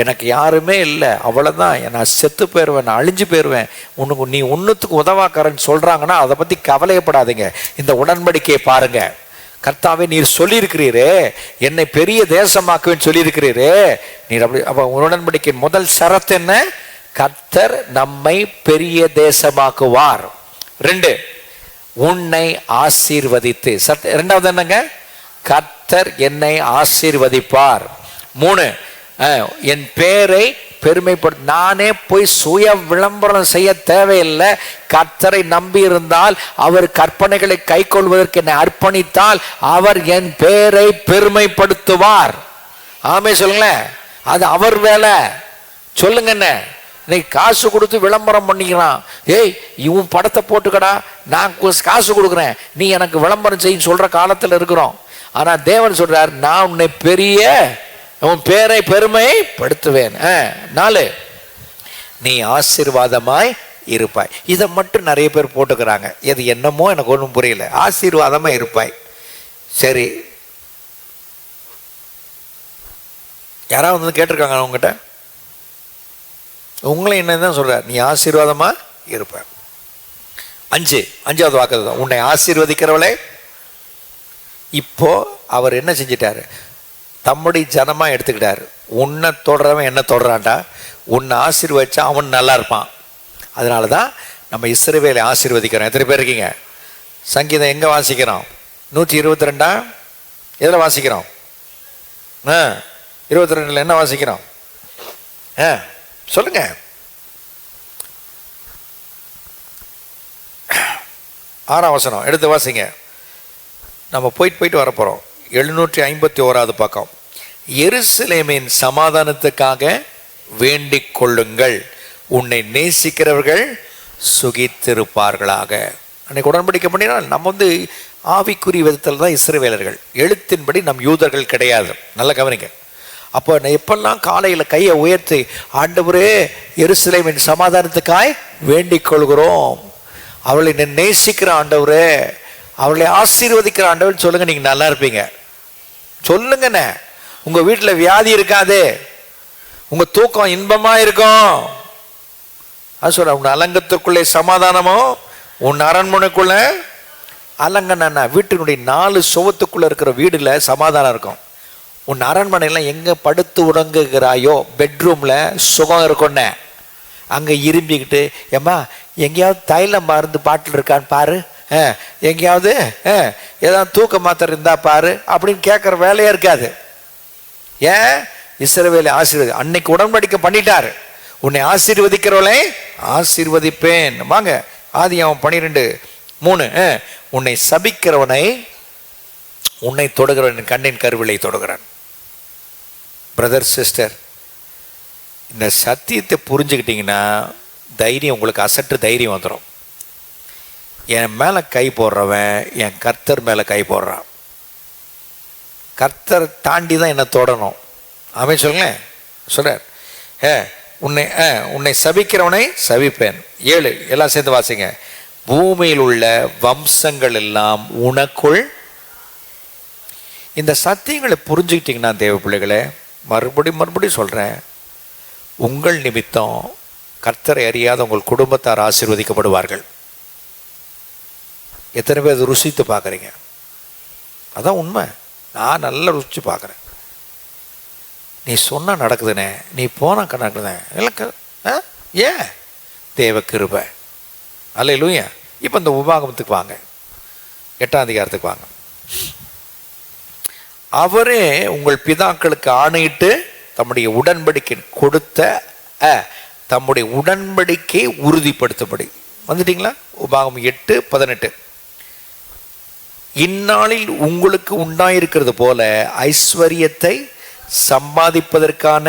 எனக்கு யாருமே இல்லை, அவ்வளோதான், நான் செத்து போயிடுவேன், நான் அழிஞ்சு போயிடுவேன், உனக்கு நீ ஒன்றுத்துக்கு உதவாக்காரன்னு சொல்கிறாங்கன்னா அதை பற்றி கவலையப்படாதீங்க. இந்த உடன்படிக்கையை பாருங்க. கர்த்தாவே நீர் சொல்லியிருக்கிறீரே என்னை பெரிய தேசமாக்குவேன்னு சொல்லியிருக்கிறீரே நீர் அப்படி. அப்போ உடன்படிக்கையின் முதல் ஷரத்து என்ன? கர்த்தர் நம்மை பெரிய தேசமாக்குவார். 2, உன்னை ஆசீர்வதித்து. இரண்டாவது என்னங்க? கர்த்தர் என்னை ஆசீர்வதிப்பார். 3, என் பேரை பெருமைப்படு. நானே போய் சுய விளம்பரம் செய்ய தேவையில்லை. கர்த்தரை நம்பி இருந்தால், அவர் கற்பனைகளை கை கொள்வதற்கு என்னை அர்ப்பணித்தால் அவர் என் பேரை பெருமைப்படுத்துவார். ஆமே சொல்லுங்களேன். அது அவர் வேலை. சொல்லுங்க. என்ன இன்னைக்கு காசு கொடுத்து விளம்பரம் பண்ணிக்கிறான். ஏய் இவன் படத்தை போட்டுக்கடா, நான் காசு கொடுக்குறேன், நீ எனக்கு விளம்பரம் செய்ய சொல்ற காலத்தில் இருக்கிறோம். ஆனா தேவன் சொல்றார், நான் உன்னை பெரிய உன் பேரை பெருமைப்படுத்துவேன். 4, நீ ஆசீர்வாதமாய் இருப்பாய். இதை மட்டும் நிறைய பேர் போட்டுக்கிறாங்க. இது என்னமோ எனக்கு ஒன்றும் புரியல. ஆசீர்வாதமாக இருப்பாய். சரி, யாராவது வந்து கேட்டிருக்காங்க உங்ககிட்ட? உங்களை என்னதான் சொல்றார், நீ ஆசீர்வாதமாக இருப்பாய். 5வது வாக்கு தான், உன்னை ஆசீர்வதிக்கிறவளே. இப்போ அவர் என்ன செஞ்சிட்டாரு, தம்முடைய ஜனமா எடுத்துக்கிட்டாரு. உன்னை தொடரவன் என்ன தொடரான்டா, உன்னை ஆசீர்வதிச்சா அவன் நல்லா இருப்பான். அதனால தான் நம்ம இஸ்ரவேலை ஆசீர்வதிக்கிறோம். எத்தனை பேர் இருக்கீங்க? சங்கீதம் எங்கே வாசிக்கிறோம்? 122 எதில் வாசிக்கிறோம்? 22 என்ன வாசிக்கிறோம்? சொல்லுங்க. 6ஆம் வசனம் எடுத்து வாசிங்க. நம்ம போயிட்டு வர போகிறோம். 751வது பக்கம். எருசலேமின் சமாதானத்துக்காக வேண்டிக் கொள்ளுங்கள், உன்னை நேசிக்கிறவர்கள் சுகித்திருப்பார்களாக. அன்னைக்கு உடன்படிக்கை பண்ணினால் நம்ம வந்து ஆவிக்குரிய விதத்தில் தான் இஸ்ரவேலர்கள், எழுத்தின்படி நம் யூதர்கள் கிடையாது. நல்லா கவனிங்க. அப்போ எப்பெல்லாம் காலையில் கையை உயர்த்தி ஆண்டவரே எருசலேமின் சமாதானத்துக்காய் வேண்டிக் கொள்கிறோம், அவளை நேசிக்கிற ஆண்டவரே, அவளை ஆசீர்வதிக்கிற ஆண்டவர்னு சொல்லுங்க, நீங்க நல்லா இருப்பீங்க. சொல்லுங்கண்ணே. உங்க வீட்டில் வியாதி இருக்காது, உங்க தூக்கம் இன்பமா இருக்கும். அது சொல்ற, உன் அலங்கத்துக்குள்ளே சமாதானமோ, உன் அரண்மனைக்குள்ள அலங்கன்னா வீட்டினுடைய 4 சுவத்துக்குள்ள இருக்கிற வீடுல சமாதானம் இருக்கும். உன் அரண்மனையெல்லாம் எங்க படுத்து உறங்குகிறாயோ, பெட்ரூம்ல சுகம் இருக்கும்னே, அங்க இரும்பிக்கிட்டு ஏம்மா எங்கேயாவது தைலம் மருந்து பாட்டில் இருக்கான்னு பாரு, எங்கேயாவது ஏதாவது தூக்க மாத்திரை இருந்தா பாரு அப்படின்னு கேட்குற வேலையே இருக்காது. ஏன்? இஸ்ரவேலை ஆசீர்வதி, அன்னைக்கு உடன்படிக்கை பண்ணிட்டாரு, உன்னை ஆசீர்வதிக்கிறவளை ஆசீர்வதிப்பேன். வாங்க ஆதியாகமம் 12:3, உன்னை சபிக்கிறவனை உன்னை தொடுகிறவன் கண்ணின் கருவிலை தொடுகிறான். பிரதர் சிஸ்டர், இந்த சத்தியத்தை புரிஞ்சுக்கிட்டீங்கன்னா தைரியம் உங்களுக்கு அசட்டு தைரியம் வந்துடும். என் மேலே கை போடுறவன் என் கர்த்தர் மேலே கை போடுறான். கர்த்தர் தாண்டி தான் என்னை தொடணும். ஆமென் சொல்லுங்களேன். சொல்றார், உன்னை சபிக்கிறவனை சபிப்பேன். 7 எல்லாம் சேர்ந்து வாசிங்க. பூமியில் உள்ள வம்சங்கள் எல்லாம் உனக்குள். இந்த சத்தியங்களை புரிஞ்சுக்கிட்டீங்கன்னா தேவ பிள்ளைகளே, மறுபடியும் சொல்கிறேன், உங்கள் நிமித்தம் கர்த்தரை அறியாத உங்கள் குடும்பத்தார் ஆசீர்வதிக்கப்படுவார்கள். எத்தனை பேர் ருசித்து பார்க்குறீங்க? அதான் உண்மை. நான் நல்லா ருசித்து பார்க்குறேன். நீ சொன்னால் நடக்குதுனே, நீ போனால் நடக்குதுனே, இல்லை ஏன்? தேவ கிருபை. அல்லேலூயா. இப்போ இந்த உபாகமத்துக்கு வாங்க, 8ஆம் அதிகாரத்துக்கு வாங்க. அவரே உங்கள் பிதாக்களுக்கு ஆணையிட்டு தம்முடைய உடன்படிக்கை கொடுத்த தம்முடைய உடன்படிக்கை உறுதிப்படுத்தபடி. வந்துட்டீங்களா? உபாகமம் 8:18. இந்நாளில் உங்களுக்கு உண்டாயிருக்கிறது போல ஐஸ்வர்யத்தை சம்பாதிப்பதற்கான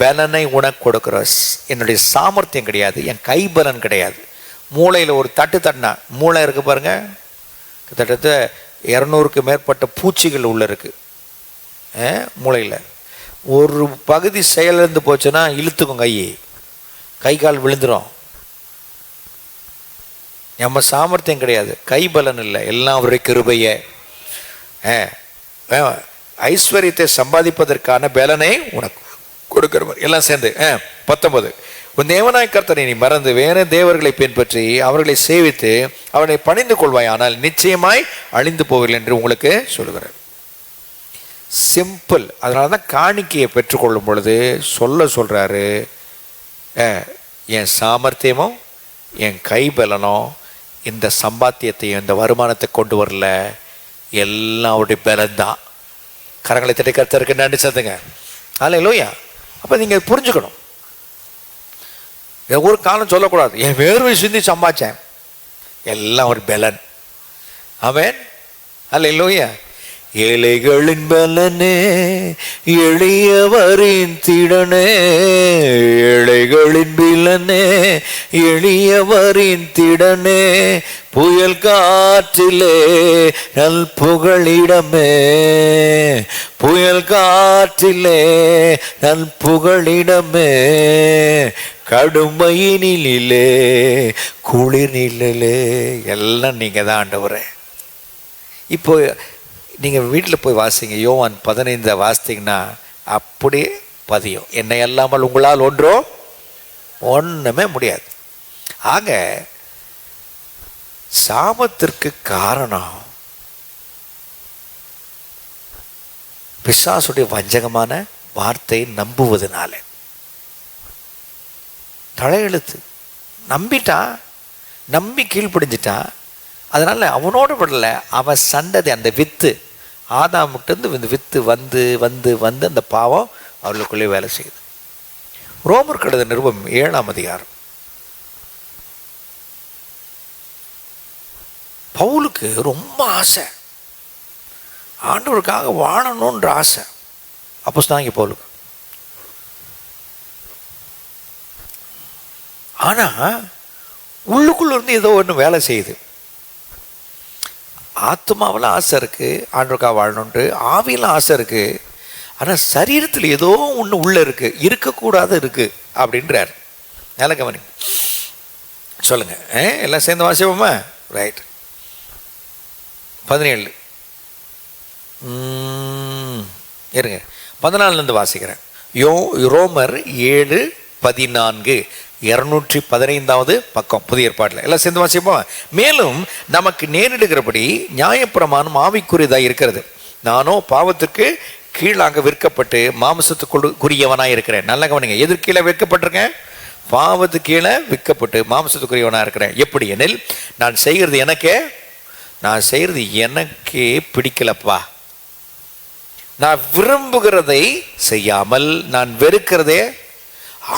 பலனை உனக்கு கொடுக்கிறார். என்னுடைய சாமர்த்தியம் கிடையாது, என் கைபலன் கிடையாது. மூளையில் ஒரு தட்டுனா மூளை இருக்கு பாருங்க, கிட்டத்தட்ட 200க்கு மேற்பட்ட பூச்சிகள் உள்ள இருக்கு மூளையில். ஒரு பகுதி செயலிழந்து போச்சுன்னா இழுத்துக்கும், கை கால் விழுந்துடும். நம்ம சாமர்த்தியம் கிடையாது, கைபலன் இல்லை, எல்லாம் அவருடைய கிருபையே. ஐஸ்வர்யத்தை சம்பாதிப்பதற்கான பலனை உனக்கு கொடுக்கிறவர். எல்லாம் சேர்ந்து 19, உன் தேவனாய் கர்த்தரை நீ மறந்து வேற தேவர்களை பின்பற்றி அவர்களை சேவித்து அவனை பணிந்து கொள்வாய், ஆனால் நிச்சயமாய் அழிந்து போவீர்கள் என்று உங்களுக்கு சொல்லுகிறார். சிம்பிள். அதனால தான் காணிக்கையை பெற்றுக்கொள்ளும் பொழுது சொல்றாரு, என் சாமர்த்தியமும் என் கைபலனும் இந்த சம்பாத்தியத்தையும் இந்த வருமானத்தை கொண்டு வரல, எல்லாம் அவருடைய பலன் தான். கரங்களை தட்டி கர்த்தருக்கு நன்றி சொல்லுங்க. அல்லேலூயா. அப்போ நீங்கள் புரிஞ்சுக்கணும், ஒரு காலம் சொல்லக்கூடாது என் வேர்வை சிந்தி சம்பாதிச்சேன், எல்லாம் ஒரு பலன். ஆமென். அல்லேலூயா. ஏழைகளின் பலனே, எளியவரின் திடனே, ஏழைகளின் பலனே, எளியவரின் திடனே, புயல் காற்றிலே நல் புகழிடமே, புயல் காற்றிலே நல் புகழிடமே, கடுமையினிலே குளிர் நிழலே, எல்லாம் நீங்க தான் ஆண்டவரே. இப்போ நீங்கள் வீட்டில் போய் வாசிங்க, யோவான் 15 வாசித்தீங்கன்னா அப்படியே பதியும். என்னை அல்லாமல் உங்களால் ஒன்றுமே முடியாது. ஆக சாபத்திற்கு காரணம் பிசாசுடைய வஞ்சகமான வார்த்தையை நம்புவதனால. தலையெழுத்து நம்பிட்டான், நம்பி கீழ்ப்படிஞ்சிட்டான். அதனால அவனோட விடலை, அவன் சண்டதை, அந்த வித்து ஆதாமுக்கிட்டேருந்து இந்த வித்து வந்து வந்து வந்து அந்த பாவம் அவர்களுக்குள்ளே வேலை செய்யுது. ரோமர் கழுத நிருபம் 7ஆம் அதிகாரம். பவுலுக்கு ரொம்ப ஆசை, ஆண்டவருக்காக வாழணுன்ற ஆசை. அப்போஸ்தலனாகிய பவுலுக்கு. ஆனால் உள்ளுக்குள்ள இருந்து ஏதோ ஒன்று வேலை செய்யுது. ஆத்மாவில் ஆசை இருக்குது ஆண்டவருக்காக வாழணுன்ட்டு, ஆவியில் ஆசை இருக்குது, ஆனால் சரீரத்தில் ஏதோ ஒன்று உள்ளே இருக்குது, இருக்கக்கூடாது இருக்குது அப்படின்றார். நல்ல கவனி சொல்லுங்க, எல்லாம் சேர்ந்து வாசிப்போமா? ரைட். 17 இருங்க, 14 வாசிக்கிறேன். ரோமர் 7:14. 215வது பக்கம் புதிய ஏற்பாட்டில். எல்லாம் சேர்ந்து வாசிப்போம். மேலும் நமக்கு நேரிடுகிறபடி நியாயப்பிரமாணம் ஆவிக்குரியதாக இருக்கிறது. நானோ பாவத்திற்கு கீழாக விற்கப்பட்டு மாம்சத்துக்குரியவனாக இருக்கிறேன். நல்ல கவனிங்க, எதிர் கீழே விற்கப்பட்டிருக்கேன்? பாவத்து கீழே விற்கப்பட்டு மாம்சத்துக்குரியவனாக இருக்கிறேன். எப்படி எனில், நான் செய்கிறது எனக்கே பிடிக்கலப்பா. நான் விரும்புகிறதை செய்யாமல் நான் வெறுக்கிறதே.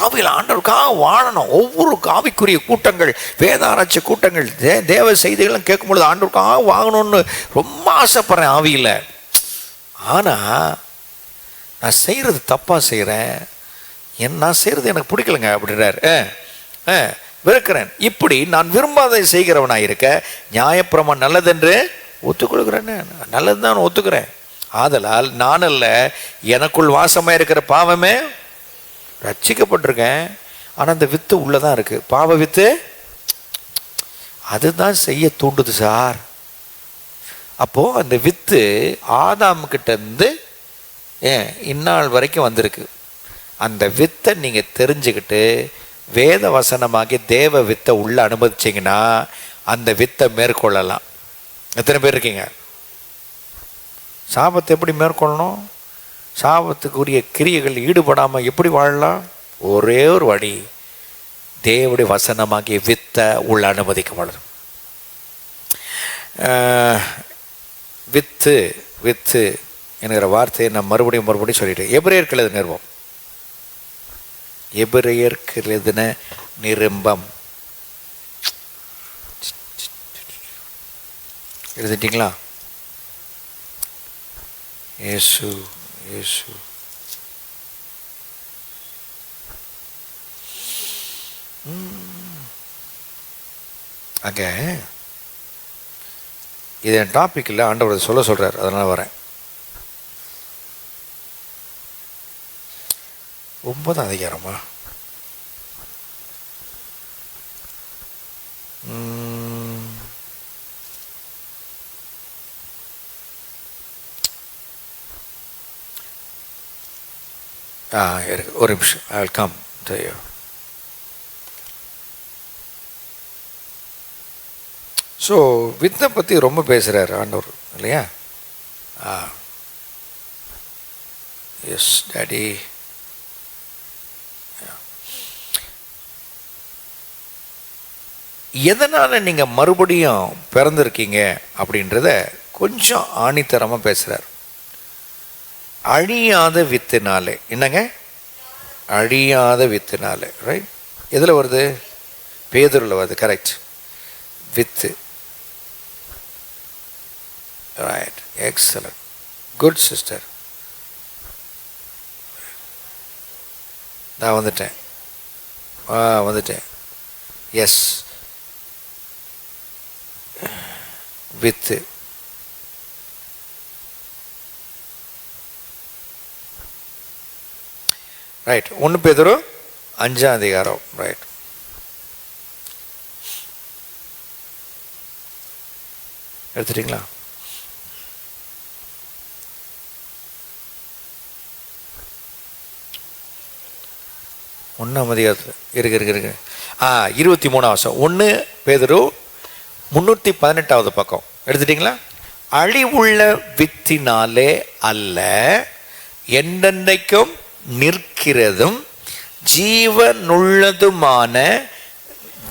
ஆவியில் ஆண்டவருக்காக வாழணும். ஒவ்வொரு ஆவிக்குரிய கூட்டங்கள், வேதாராய்ச்சி கூட்டங்கள், தேவ செய்திகளும் கேட்கும்பொழுது ஆண்டவருக்காக வாங்கணும்னு ரொம்ப ஆசைப்படுறேன் ஆவியில். ஆனால் நான் செய்கிறது தப்பாக செய்கிறேன், நான் செய்கிறது எனக்கு பிடிக்கலைங்க அப்படின்றார். வெறுக்கிறேன். இப்படி நான் விரும்பாதை செய்கிறவனாக இருக்க நியாயப்பிரமாணம் நல்லதென்று ஒத்துக்கொள்கிறேன்னு. நல்லது தான் ஒத்துக்கிறேன். ஆதலால் நான் அல்ல, எனக்குள் வாசமாக இருக்கிற பாவமே ரட்சிக்கப்பட்டிருக்கேன். ஆனால் அந்த வித்து உள்ளதான் இருக்கு. பாவ வித்து அதுதான் செய்ய தூண்டுது சார். அப்போ அந்த வித்து ஆதாம் கிட்ட இருந்து இந்நாள் வரைக்கும் வந்திருக்கு. அந்த வித்தை நீங்க தெரிஞ்சுக்கிட்டு வேத வசனமாகி தேவ வித்தை உள்ள அனுமதிச்சிங்கன்னா அந்த வித்தை மேற்கொள்ளலாம். எத்தனை பேர் இருக்கீங்க? சாபத்தை எப்படி மேற்கொள்ளணும்? சாபத்துக்குரிய கிரியைகள் ஈடுபடாமல் எப்படி வாழலாம்? ஒரே ஒரு வழி, தேவனுடைய வசனமாகிய வித்தை உள்ள அனுமதிக்கப்படும். வித்து வித்து என்கிற வார்த்தையை நான் மறுபடியும் சொல்லிட்டேன். எபிரேயருக்கு எழுதின நிருபம், எபிரேயருக்கு எழுதின நிருபம் எழுதிட்டீங்களா? இயேசு இயேசு அங்கே இது என் டாபிக் இல்லை, ஆண்டவர் சொல்றார், அதனால வரேன். 9ஆம் அதிகாரமா? ஒரு நிமிஷம், I will come to you. So வித்தை பற்றி ரொம்ப பேசுகிறார் ஆண்டவர் இல்லையா? Yes daddy. எதனால் நீங்கள் மறுபடியும் பிறந்திருக்கீங்க அப்படின்றத கொஞ்சம் ஆணித்தரமாக பேசுகிறார். அழியாத வித்துனாலே. என்னங்க? அழியாத வித்துனாலே. ரைட்? எதில் வருது? பேதுருவில் வருது. கரெக்ட். வித்து. Right, excellent, good sister. நான் வந்துட்டேன். S, with. ரைட். 1 பேதுரு 5ஆம் அதிகாரம். ரைட். எடுத்துட்டீங்களா? ஒன்றாம் அதிகாரத்தில் இருக்கு 23ஆம் வருஷம். 1 பேதுரு 318வது பக்கம். எடுத்துட்டீங்களா? அழிவுள்ள வித்தினாலே அல்ல, என்றென்றைக்கும் நிற்கிறதும் ஜீவனுள்ளதுமான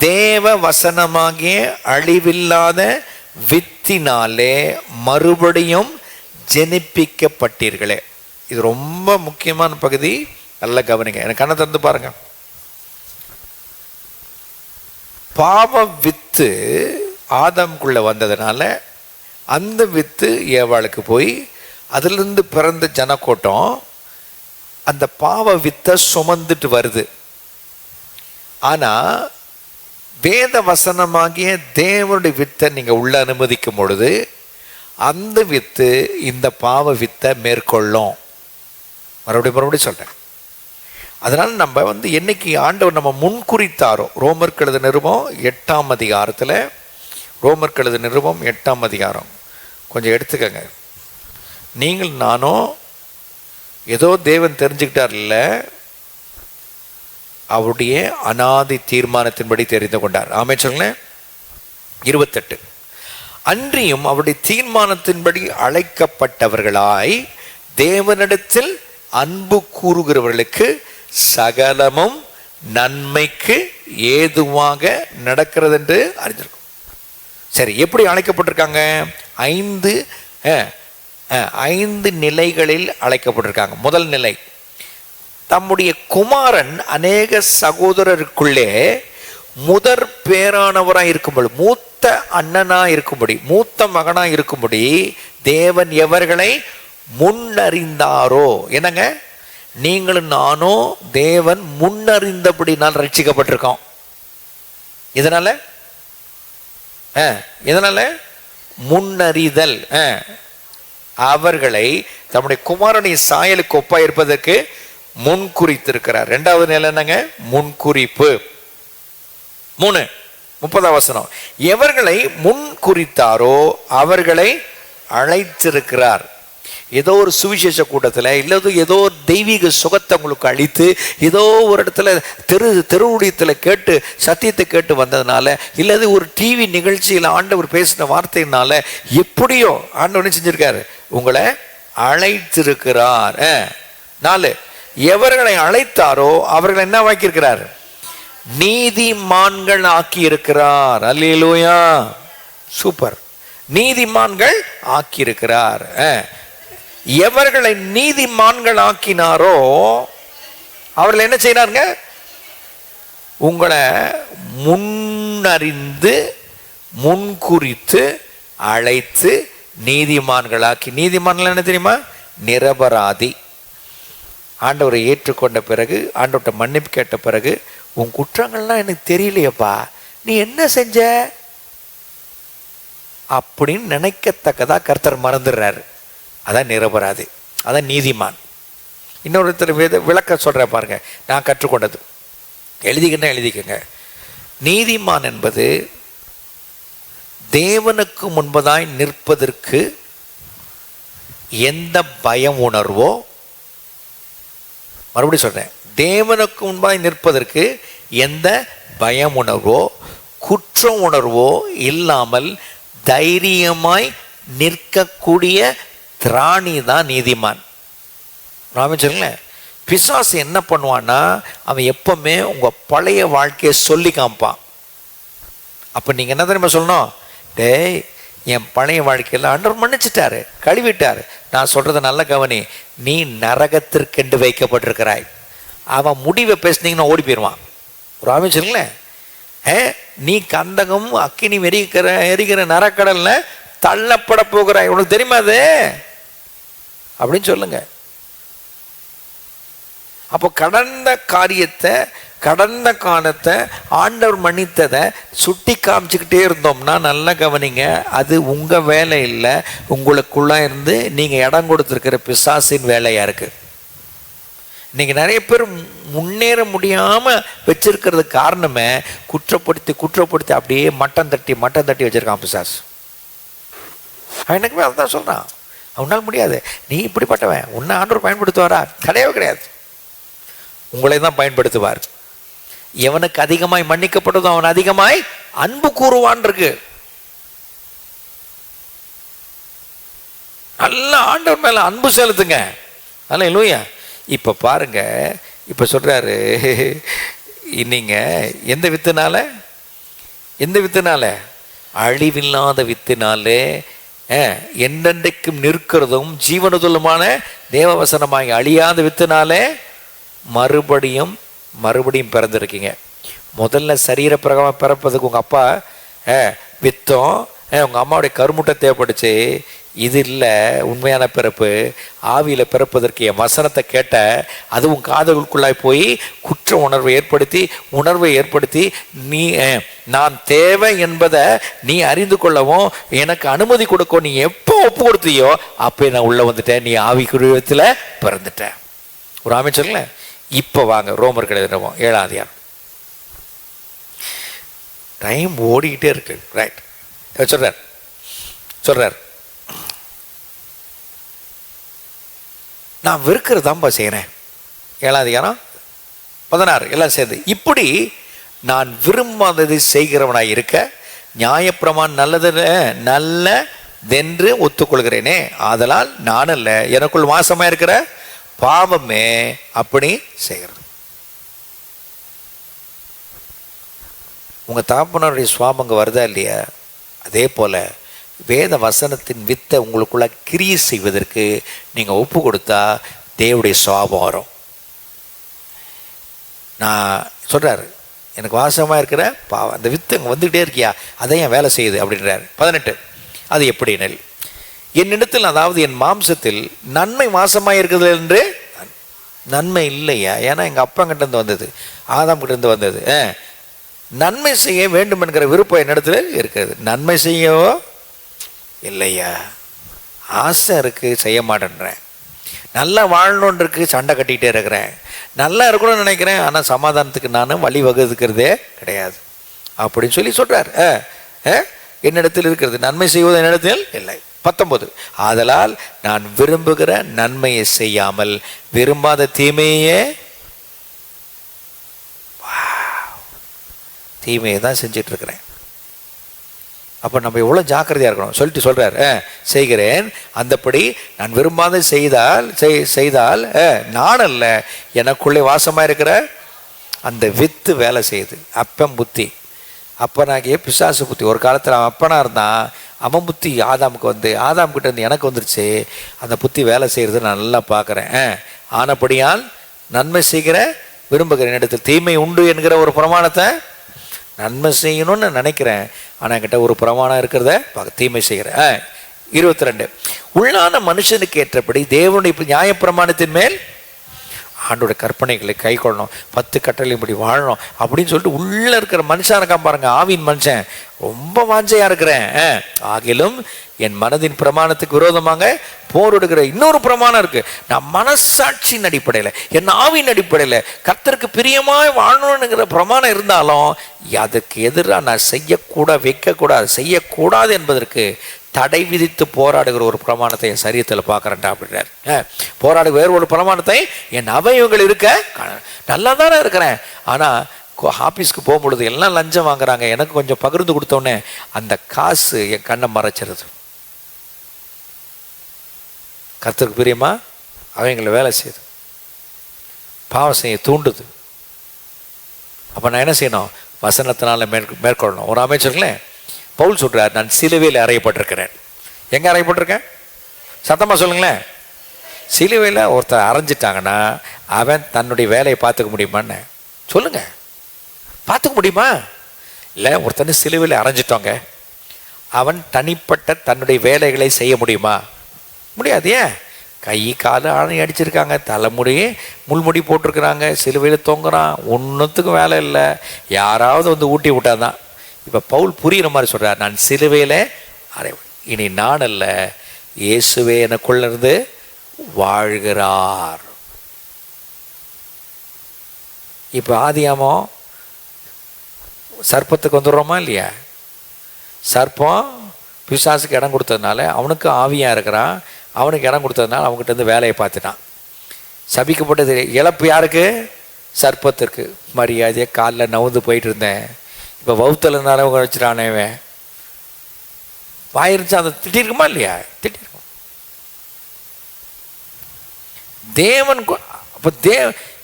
தேவ வசனமாகிய அழிவில்லாத வித்தினாலே மறுபடியும் ஜெனிப்பிக்கப்பட்டீர்களே. இது ரொம்ப முக்கியமான பகுதி, நல்லா கவனிங்க. எனக்கு கண்ணை திறந்து பாருங்க. பாவ வித்து ஆதாமுக்குள்ள வந்ததுனால அந்த வித்து ஏவாளுக்கு போய் அதிலிருந்து பிறந்த ஜனக்கூட்டம் அந்த பாவ வித்தை சுமந்துட்டு வருது. ஆனா வேத வசனமாகிய தேவனுடைய வித்தை நீங்க உள்ள அனுமதிக்கும் பொழுது அந்த வித்து இந்த பாவ வித்தை மேற்கொள்ளும். மறுபடியும் சொல்றேன். அதனால நம்ம என்னைக்கு ஆண்டவர் நம்ம முன்குறித்தாரோ, ரோமருக்கு எழுதின நிருபம் 8ஆம் அதிகாரத்தில், ரோமருக்கு எழுதின நிருபம் 8ஆம் அதிகாரம் கொஞ்சம் எடுத்துக்கங்க. நீங்கள் நானும் ஏதோ தேவன் தெரிஞ்சுக்கிட்டார் இல்லை, அவருடைய அனாதி தீர்மானத்தின்படி தெரிந்து கொண்டார். ஆமென் சொல்லுங்க. 28 அன்றியும் அவருடைய தீர்மானத்தின்படி அழைக்கப்பட்டவர்களாய் தேவனிடத்தில் அன்பு கூறுகிறவர்களுக்கு சகலமும் நன்மைக்கு ஏதுவாக நடக்கிறது என்று அறிந்திருக்கும். சரி, எப்படி அழைக்கப்பட்டிருக்காங்க? 5 நிலைகளில் அழைக்கப்பட்டிருக்காங்க. முதல் நிலை, தம்முடைய குமாரன் அநேக சகோதரருக்குள்ளே முதற் பேரானவராய் இருக்கும்படி, மூத்த அண்ணனாய் இருக்கும்படி, மூத்த மகனாய் இருக்கும்படி தேவன் எவர்களை முன்னறிந்தாரோ, என்னங்க, நீங்களும் நானும் தேவன் முன்னறிந்தபடினால் ரட்சிக்கப்பட்டிருக்கோம். இதனால முன்னறிதல், அவர்களை தம்முடைய குமாரனை சாயலுக்கு ஒப்பாய் இருப்பதற்கு முன்குறித்திருக்கிறார். 2வது நிலை என்னங்க? முன்குறிப்பு. 30 வசனம், எவர்களை முன் குறித்தாரோ அவர்களை அழைத்திருக்கிறார். ஏதோ ஒரு சுவிசேஷ கூட்டத்தில் இல்லது ஏதோ ஒரு தெய்வீக சுகத்தை உங்களுக்கு அளித்து ஏதோ ஒரு இடத்துல தெருவுடையத்தில் கேட்டு சத்தியத்தை கேட்டு வந்ததுனால இல்லது ஒரு டிவி நிகழ்ச்சியில் ஆண்டவர் பேசின வார்த்தையினால எப்படியோ ஆண்டவர் செஞ்சிருக்காரு, உங்களை அழைத்திருக்கிறார். 4, எவர்களை அழைத்தாரோ அவர்களை என்ன வாக்கியிருக்கிறார்? நீதிமான்கள் ஆக்கி இருக்கிறார். அல்லேலூயா, சூப்பர். நீதிமான்கள் ஆக்கி இருக்கிறார். எவர்களை நீதிமான்கள் ஆக்கினாரோ அவர்கள் என்ன செய்யறாருங்க? உங்களை முன்னறிந்து முன்குறித்து அழைத்து நீதிமான்களாக்கி. நீதிமான்கள் என்ன தெரியுமா? நிரபராதி. ஆண்டவரை ஏற்றுக்கொண்ட பிறகு, ஆண்டவர்கிட்ட மன்னிப்பு கேட்ட பிறகு, உன் குற்றங்கள்லாம் எனக்கு தெரியலையப்பா, நீ என்ன செஞ்ச அப்படின்னு நினைக்கத்தக்கதா கர்த்தர் மறந்துடுறாரு. அதான் நிரபராதி, அதான் நீதிமான். இன்னொருத்தர் விளக்க சொல்ற பாருங்க, நான் கற்றுக்கொண்டது, எழுதிக்கங்க. நீதிமான் என்பது தேவனுக்கு முன்பதாய் நிற்பதற்கு எந்த பயம் உணர்வோ, மறுபடியும் சொல்றேன், தேவனுக்கு முன்பாய் நிற்பதற்கு எந்த பயம் உணர்வோ குற்ற உணர்வோ இல்லாமல் தைரியமாய் நிற்கக்கூடிய திராணி தான் நீதிமான். சொல்லுங்களேன். பிசாசு என்ன பண்ணுவான்னா, அவன் எப்பவுமே உங்க பழைய வாழ்க்கையை சொல்லி காமிப்பான். அப்ப நீங்க என்ன தெரியுமா சொல்லணும்? டேய், என் பழைய வாழ்க்கையில் ஆண்டவர் மன்னிச்சிட்டாரு, கழுவிட்டாரு, நான் சொல்றதை நல்ல கவனி, நீ நரகத்திற்கென்று வைக்கப்பட்டிருக்கிறாய். அவன் முடிவை பேசினீங்கன்னா ஓடி போயிடுவான். ஒரு சொல்லுங்களேன், நீ கந்தகம் அக்கினி எரிகிற நரக்கடல்ல தள்ளப்பட போகிறாய், உனக்கு தெரியுமா அது அப்படின்னு சொல்லுங்க. அப்போ கடந்த காரியத்தை, கடந்த காலத்தை ஆண்டவர் மன்னித்ததை சுட்டி காமிச்சுக்கிட்டே இருந்தோம்னா நல்லா கவனிங்க, அது உங்க வேலை இல்லை, உங்களுக்குள்ள இருந்து நீங்க இடம் கொடுத்துருக்கிற பிசாசின் வேலையா இருக்கு. இன்னைக்கு நிறைய பேர் முன்னேற முடியாம வச்சிருக்கிறது காரணமே குற்றப்படுத்தி அப்படியே மட்டம் தட்டி வச்சிருக்கான் பிசாசு. எனக்குமே அதுதான் சொல்றான், அவனால் முடியாது, நீ இப்படிப்பட்டவன், உன்னை ஆண்டவர் பயன்படுத்துவாரா? கிடையாது, உங்களை தான் பயன்படுத்துவார். எவனுக்கு அதிகமாய் மன்னிக்கப்பட்டதும் அவன் அதிகமாய் அன்பு கூறுவான் இருக்கு. நல்ல ஆண்டவர் மேல அன்பு செலுத்துங்க. அல்லேலூயா. இப்ப பாருங்க, இப்ப சொல்றாரு, நீங்க எந்த வித்துனால அழிவில்லாத வித்தினாலே என்றென்றைக்கும் நிற்கிறதும் ஜீவனுதலுமான தேவவசனமாய் அழியாத வித்தினாலே மறுபடியும் பிறந்திருக்கீங்க. முதல்ல சரீர பிரகாரம் பிறப்பதுக்கு உங்க அப்பா வித்தம், உங்க அம்மாவுடைய கருமுட்டை தேவைப்படுச்சு. இது இல்லை உண்மையான பிறப்பு. ஆவியில் பிறப்பதற்கு என் வசனத்தை கேட்ட, அதுவும் காதுகளுக்குள்ளாய் போய் குற்ற உணர்வை ஏற்படுத்தி நீ நான் தேவை என்பதை நீ அறிந்து கொள்ளவும் எனக்கு அனுமதி கொடுக்கும். நீ எப்போ ஒப்பு கொடுத்தியோ அப்போ நான் உள்ள வந்துட்டேன், நீ ஆவிக்குரியத்தில் பிறந்துட்ட. ஒரு ஆமென் சொல்லுங்க. இப்போ வாங்க ரோமர் எழுதுவோம் 7ஆம் அதிகாரம். டைம் ஓடிக்கிட்டே இருக்கு. ரைட், சொல்றார் நான் வெறுக்கிறதாம்பா செய்கிறேன். 7ஆம் அதிகாரம் 16 எல்லாம் சேர்ந்து, இப்படி நான் விரும்பாததை செய்கிறவனாய் இருக்க நியாயப்பிரமாணம் நல்லதென்று ஒத்துக்கொள்கிறேனே, ஆதலால் நான் அல்ல எனக்குள் வாசமா இருக்கிற பாவமே அப்படி செய்கிறது. உங்க தகப்பனுடைய சுவாபங்க வருதா இல்லையா? அதே போல வேத வசனத்தின் வித்தை உங்களுக்குள்ள கிரியை செய்வதற்கு நீங்க ஒப்பு கொடுத்தா தேவனுடைய சுவாபம் வரும். நான் சொல்றாரு, எனக்கு வாசமாக இருக்கிற பாவம் அந்த வித்து அங்கே வந்துக்கிட்டே இருக்கியா, அதை ஏன் வேலை செய்யுது அப்படின்றாரு. 18 அது எப்படி நெல் என்னிடத்தில், அதாவது என் மாம்சத்தில் நன்மை வாசமாக இருக்குது என்று நன்மை இல்லையா? ஏன்னா எங்கள் அப்பங்கிட்ட இருந்து வந்தது, ஆதாம் கிட்ட இருந்து வந்தது. நன்மை செய்ய வேண்டும் என்கிற விருப்பம் என்னிடத்தில் இருக்கிறது, நன்மை செய்யவோ இல்லையா? ஆசை இருக்குது, செய்ய மாட்டேன்றேன். நல்லா வாழணுன்னு இருக்கு, சண்டை கட்டிகிட்டே இருக்கிறேன். நல்லா இருக்கணும்னு நினைக்கிறேன், ஆனால் சமாதானத்துக்கு நான் வழி வகுக்கிறதே கிடையாது அப்படின்னு சொல்லி சொல்கிறார். என்னிடத்தில் இருக்கிறது, நன்மை செய்வது என்னிடத்தில் இல்லை. 19 ஆதலால் நான் விரும்புகிற நன்மையை செய்யாமல் விரும்பாத தீமையே தான் செஞ்சிட்டு இருக்கிறேன். அப்போ நம்ம எவ்வளோ ஜாக்கிரதையாக இருக்கணும் சொல்லிட்டு சொல்கிறார். செய்கிறேன் அந்தப்படி நான் விரும்பாத செய்தால் நான் அல்ல எனக்குள்ளே வாசமாக இருக்கிற அந்த வித்து வேலை செய்யுது. அப்பன் புத்தி, அப்பனாகிய பிசாசு புத்தி. ஒரு காலத்தில் அவன் அப்பனாக இருந்தான், அவன் புத்தி ஆதாமுக்கு வந்து ஆதாம் கிட்ட இருந்து எனக்கு வந்துருச்சு. அந்த புத்தி வேலை செய்கிறது நான் நல்லா பார்க்குறேன். ஆனப்படியால் நன்மை செய்கிற விரும்புகிறேன், இடத்தில் தீமை உண்டு என்கிற ஒரு பிரமாணத்தை நன்மை செய்யணும்னு நினைக்கிறேன், ஆனால் என்கிட்ட ஒரு பிரமாணம் இருக்கிறத தீமை செய்கிறேன். 22 உள்ளான மனுஷனுக்கு ஏற்றபடி தேவனுடைய நியாயப்பிரமாணத்தின் மேல் ஆண்டோட கற்பனைகளை கை கொள்ளணும், 10 கட்டளைப்படி வாழணும் அப்படின்னு சொல்லிட்டு உள்ளே இருக்கிற மனுஷன் இருக்கான் பாருங்க, ஆவின் மனுஷன் ரொம்ப வாஞ்சையா இருக்கிறேன். ஆகிலும் என் மனதின் பிரமாணத்துக்கு விரோதமாக போரிடுகிற இன்னொரு பிரமாணம் இருக்கு. நான் மனசாட்சியின் அடிப்படையில், என் ஆவின் அடிப்படையில் கர்த்தருக்கு பிரியமாய் வாழணுங்கிற பிரமாணம் இருந்தாலும் அதுக்கு எதிராக நான் செய்யக்கூடாது என்பதற்கு தடை விதித்து போராடுகிற ஒரு பிரமாணத்தை என் சரீரத்தில் பார்க்குறேன்டா அப்படின்னார். போராடு வேறு ஒரு பிரமாணத்தை என் அவயவங்கள் இருக்க நல்லா தானே இருக்கிறேன், ஆனால் ஆஃபீஸ்க்கு போகும்பொழுது எல்லாம் லஞ்சம் வாங்குறாங்க, எனக்கு கொஞ்சம் பகிர்ந்து கொடுத்தோன்னே அந்த காசு என் கண்ணை மறைச்சிருது. கர்த்தருக்கு பிரியமா அவங்களை வேலை செய்யுது, பாவம் செய்ய தூண்டுது. அப்போ நான் என்ன செய்யணும்? வசனத்தினால மேற்கொள்ளணும். ஒரு அமைச்சர்களே பவுல் சொல்றார், நான் சிலுவையில் அறையப்பட்டிருக்கிறேன். எங்க அறையப்பட்டிருக்கேன்? சத்தமா சொல்லுங்களேன். சிலுவையில் ஒருத்தர் அரைஞ்சிட்டாங்கன்னா அவன் தன்னுடைய வேலையை பார்த்துக்க முடியுமான்னு சொல்லுங்க. பார்த்துக்க முடியுமா? இல்லை, ஒருத்தனை சிலுவையில் அரைஞ்சிட்டோங்க, அவன் தனிப்பட்ட தன்னுடைய வேலைகளை செய்ய முடியுமா? முடியாது. ஏன்? கை காலு ஆணி அடிச்சிருக்காங்க, தலைமுடி முள்முடி போட்டிருக்கிறாங்க, சிலுவையில் தொங்குறான், ஒன்றுத்துக்கும் வேலை இல்லை, யாராவது வந்து ஊட்டி விட்டாதான். இப்போ பவுல் புரிகிற மாதிரி சொல்கிறார், நான் சிலுவையில் இனி நான் அல்ல, இயேசுவே எனக்குள்ள இருந்து வாழ்கிறார். இப்போ ஆதியாமோ சர்ப்பத்துக்கு வந்துடுறோமா இல்லையா? சர்ப்பம் பிசாசுக்கு இடம் கொடுத்ததுனால அவனுக்கு ஆவியாக இருக்கிறான், அவனுக்கு இடம் கொடுத்ததுனால அவங்ககிட்ட இருந்து வேலையை பார்த்துட்டான். சபிக்கப்பட்டது இழப்பு யாருக்கு? சர்ப்பத்திற்கு. மரியாதையை காலில் நவுந்து போயிட்டு இருந்தேன், இப்போ வவுத்தல நிறவு வச்சுட்டானேவன் வாயிருந்துச்சு, அதை திட்டிருக்குமா இல்லையா? திட்டிருக்கும். தேவன் அப்போ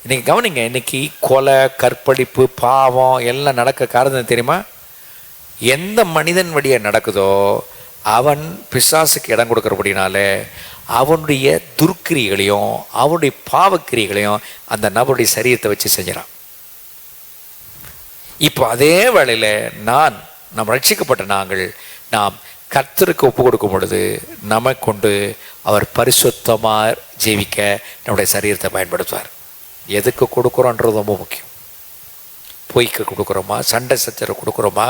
இன்னைக்கு கவனிங்க, இன்னைக்கு கொலை, கற்பழிப்பு, பாவம் எல்லாம் நடக்க காரணம் தெரியுமா? எந்த மனிதன் வழியாக நடக்குதோ அவன் பிசாசுக்கு இடம் கொடுக்கறபடினால அவனுடைய துர்க்கிரிகளையும் அவனுடைய பாவக்கிரிகளையும் அந்த நபருடைய சரீரத்தை வச்சு செஞ்சிடான். இப்போ அதே வேளையில் நாம் ரட்சிக்கப்பட்ட நாம் கர்த்தருக்கு ஒப்பு கொடுக்கும் பொழுது நம்மை கொண்டு அவர் பரிசுத்தமாக ஜீவிக்க நம்முடைய சரீரத்தை பயன்படுத்துவார். எதுக்கு கொடுக்குறோன்றது ரொம்ப முக்கியம். பொய்க்கு கொடுக்குறோமா, சண்டை சச்சரவு கொடுக்குறோமா,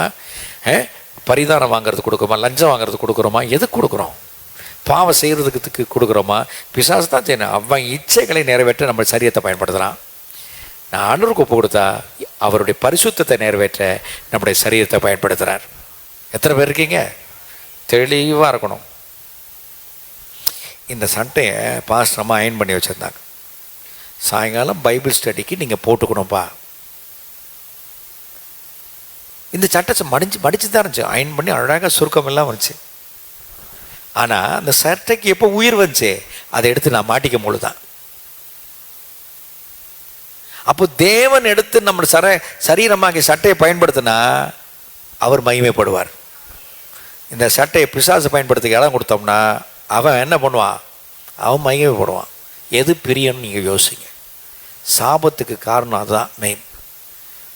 பரிதானம் வாங்கிறது கொடுக்குறோமா, லஞ்சம் வாங்கிறது கொடுக்குறோமா, எதுக்கு கொடுக்குறோம்? பாவம் செய்கிறதுக்கு கொடுக்குறோமா? பிசாசு தான் செய்யணும், அவன் இச்சைகளை நிறைவேற்ற நம்ம சரீரத்தை பயன்படுத்துகிறான். நான் ஆண்டவருக்கு ஒப்பு கொடுத்தா அவருடைய பரிசுத்தத்தை நிறைவேற்ற நம்முடைய சரீரத்தை பயன்படுத்துகிறார். எத்தனை பேர் இருக்கீங்க? தெளிவாக இருக்கணும். இந்த சட்டையை பாஸ்டரமாக அயன் பண்ணி வச்சுருந்தாங்க. சாயங்காலம் பைபிள் ஸ்டடிக்கு நீங்கள் போட்டுக்கணும்ப்பா. இந்த சட்டை மடிச்சு தான் இருந்துச்சு, அயன் பண்ணி அழகாக சுருக்கமெல்லாம் வந்துச்சு. ஆனால் அந்த சட்டைக்கு எப்போ உயிர் வந்துச்சு, அதை எடுத்து நான் மாட்டிக்கும் போது தான். அப்போ தேவன் எடுத்து நம்ம சரீரமாகிய சட்டையை பயன்படுத்தினா அவர் மகிமைப்படுவார். இந்த சட்டையை பிசாசு பயன்படுத்திக்க இடம் கொடுத்தோம்னா அவன் என்ன பண்ணுவான், அவன் மகிமைப்படுவான். எது பிரியன்னு நீங்கள் யோசிங்க. சாபத்துக்கு காரணம் அதுதான் மெயின்.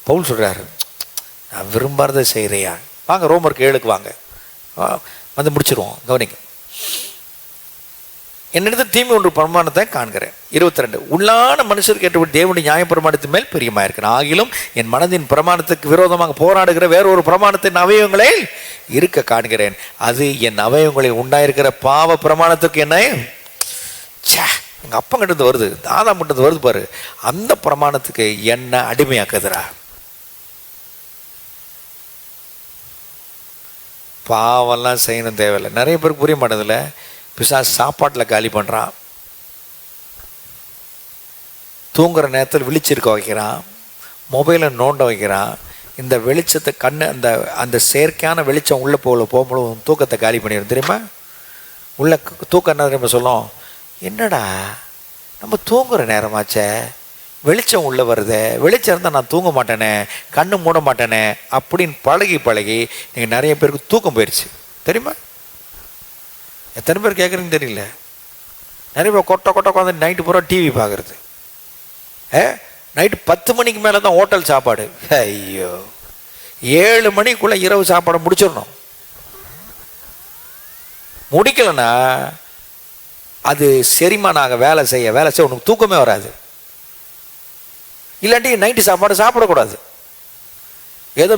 பவுல் சொல்கிறாரு, நான் விரும்பாததை செய்கிறையா. வாங்க ரோமருக்கு 7 வாங்க, வந்து முடிச்சிருவோம். கவனிங்க. என்னிடத்தில் தீமை ஒன்று பிரமாணத்தை காண்கிறேன். 22 உள்ளான மனுஷருக்கு ஏற்றபடி தேவனுடைய நியாய பிரமாணத்தின் மேல் பிரியமாக இருக்கிறேன். ஆகிலும் என் மனதின் பிரமாணத்துக்கு விரோதமாக போராடுகிற வேறொரு பிரமாணத்தின் அவயவங்களை இருக்க காண்கிறேன். அது என் அவயவங்களில் உண்டாயிருக்கிற பாவ பிரமாணத்துக்கு என்ன, எங்கள் அப்பா கிட்ட வருது, தாதா கிட்ட வருது பாரு, அந்த பிரமாணத்துக்கு என்ன அடிமையாக்குதுரா. பாவெல்லாம் செய்யணும் தேவையில்லை. நிறைய பேருக்கு புரிய மாட்டதில்ல. பிசாசு சாப்பாட்டில் காலி பண்ணுறான், தூங்குற நேரத்தில் விழிச்சிருக்க வைக்கிறான், மொபைலை நோண்ட வைக்கிறான். இந்த வெளிச்சத்தை அந்த அந்த செயற்கையான வெளிச்சம் உள்ளே போகும்போது தூக்கத்தை காலி பண்ணிடும் தெரியுமா. உள்ள தூக்கம் என்ன தெரியுமா சொல்லும், என்னடா நம்ம தூங்குற நேரமாச்சே, வெளிச்சம் உள்ளே வருது, வெளிச்சம் இருந்தால் நான் தூங்க மாட்டேனே, கண்ணு மூட மாட்டேனே அப்படின்னு பழகி நீங்கள் நிறைய பேருக்கு தூக்கம் போயிடுச்சு தெரியுமா. எத்தனை பேர் கேட்குறீங்கன்னு தெரியல. நிறைய பேர் கொட்டை உட்காந்து நைட்டு பூரா டிவி பார்க்குறது. நைட்டு 10 மணிக்கு மேலே தான் ஹோட்டல் சாப்பாடு. ஐயோ, 7 மணிக்குள்ளே இரவு சாப்பாடை முடிச்சிடணும். முடிக்கலைன்னா அது செரிமானாக வேலை செய்ய உனக்கு தூக்கமே வராது. இல்லாட்டி நைட்டு சாப்பாடு சாப்பிடக்கூடாது. ஏதோ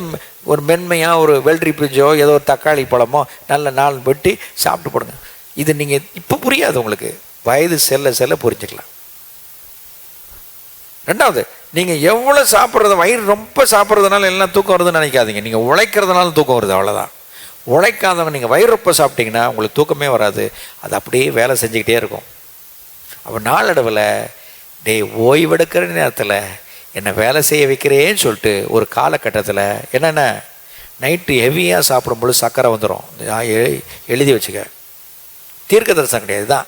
ஒரு மென்மையாக ஒரு வெள்ளரி பிரிஞ்சோ ஏதோ ஒரு தக்காளி பழமோ நல்ல நாள் வெட்டி சாப்பிட்டு போடுங்க. இது நீங்கள் இப்போ புரியாது, உங்களுக்கு வயது செல்ல புரிஞ்சுக்கலாம். ரெண்டாவது, நீங்கள் எவ்வளோ சாப்பிட்றது, வயிறு ரொம்ப சாப்பிட்றதுனால எல்லாம் தூக்கம் வருதுன்னு நினைக்காதீங்க. நீங்கள் உழைக்கிறதுனால தூக்கம் வருது, அவ்வளோதான். உழைக்காதவங்க நீங்கள் வயிறு ரொம்ப சாப்பிட்டீங்கன்னா உங்களுக்கு தூக்கமே வராது, அது அப்படியே வேலை செஞ்சுக்கிட்டே இருக்கும். அப்போ நாளடைவில் ஓய்வெடுக்கிற நேரத்தில் என்னை வேலை செய்ய வைக்கிறேன்னு சொல்லிட்டு ஒரு காலகட்டத்தில் என்னென்ன நைட்டு ஹெவியாக சாப்பிடும்போது சர்க்கரை வந்துடும். எழுதி வச்சுக்க, தீர்க்க தரிசனம் கிடையாது தான்.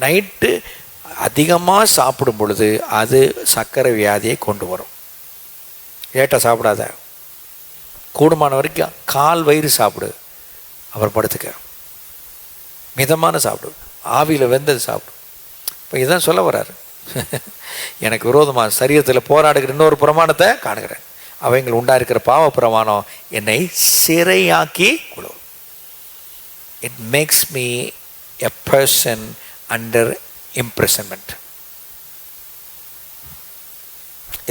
நைட்டு அதிகமாக சாப்பிடும் பொழுது அது சர்க்கரை வியாதியை கொண்டு வரும். லேட்டாக சாப்பிடாத, கூடுமான வரைக்கும் கால் வயிறு சாப்பிடு, அப்புறம் படுத்துக்க. மிதமான சாப்பிடு, ஆவியில் வெந்தது சாப்பிடு. இப்போ இதுதான் சொல்ல வர்றாரு. எனக்கு விரோதமாக சரீரத்தில் போராடுகிற இன்னொரு பிரமாணத்தை காணுகிறேன், அவைங்கள் உண்டாயிருக்கிற பாவ பிரமாணம் என்னை சிறையாக்கி கொடு. It makes me a person under imprisonment.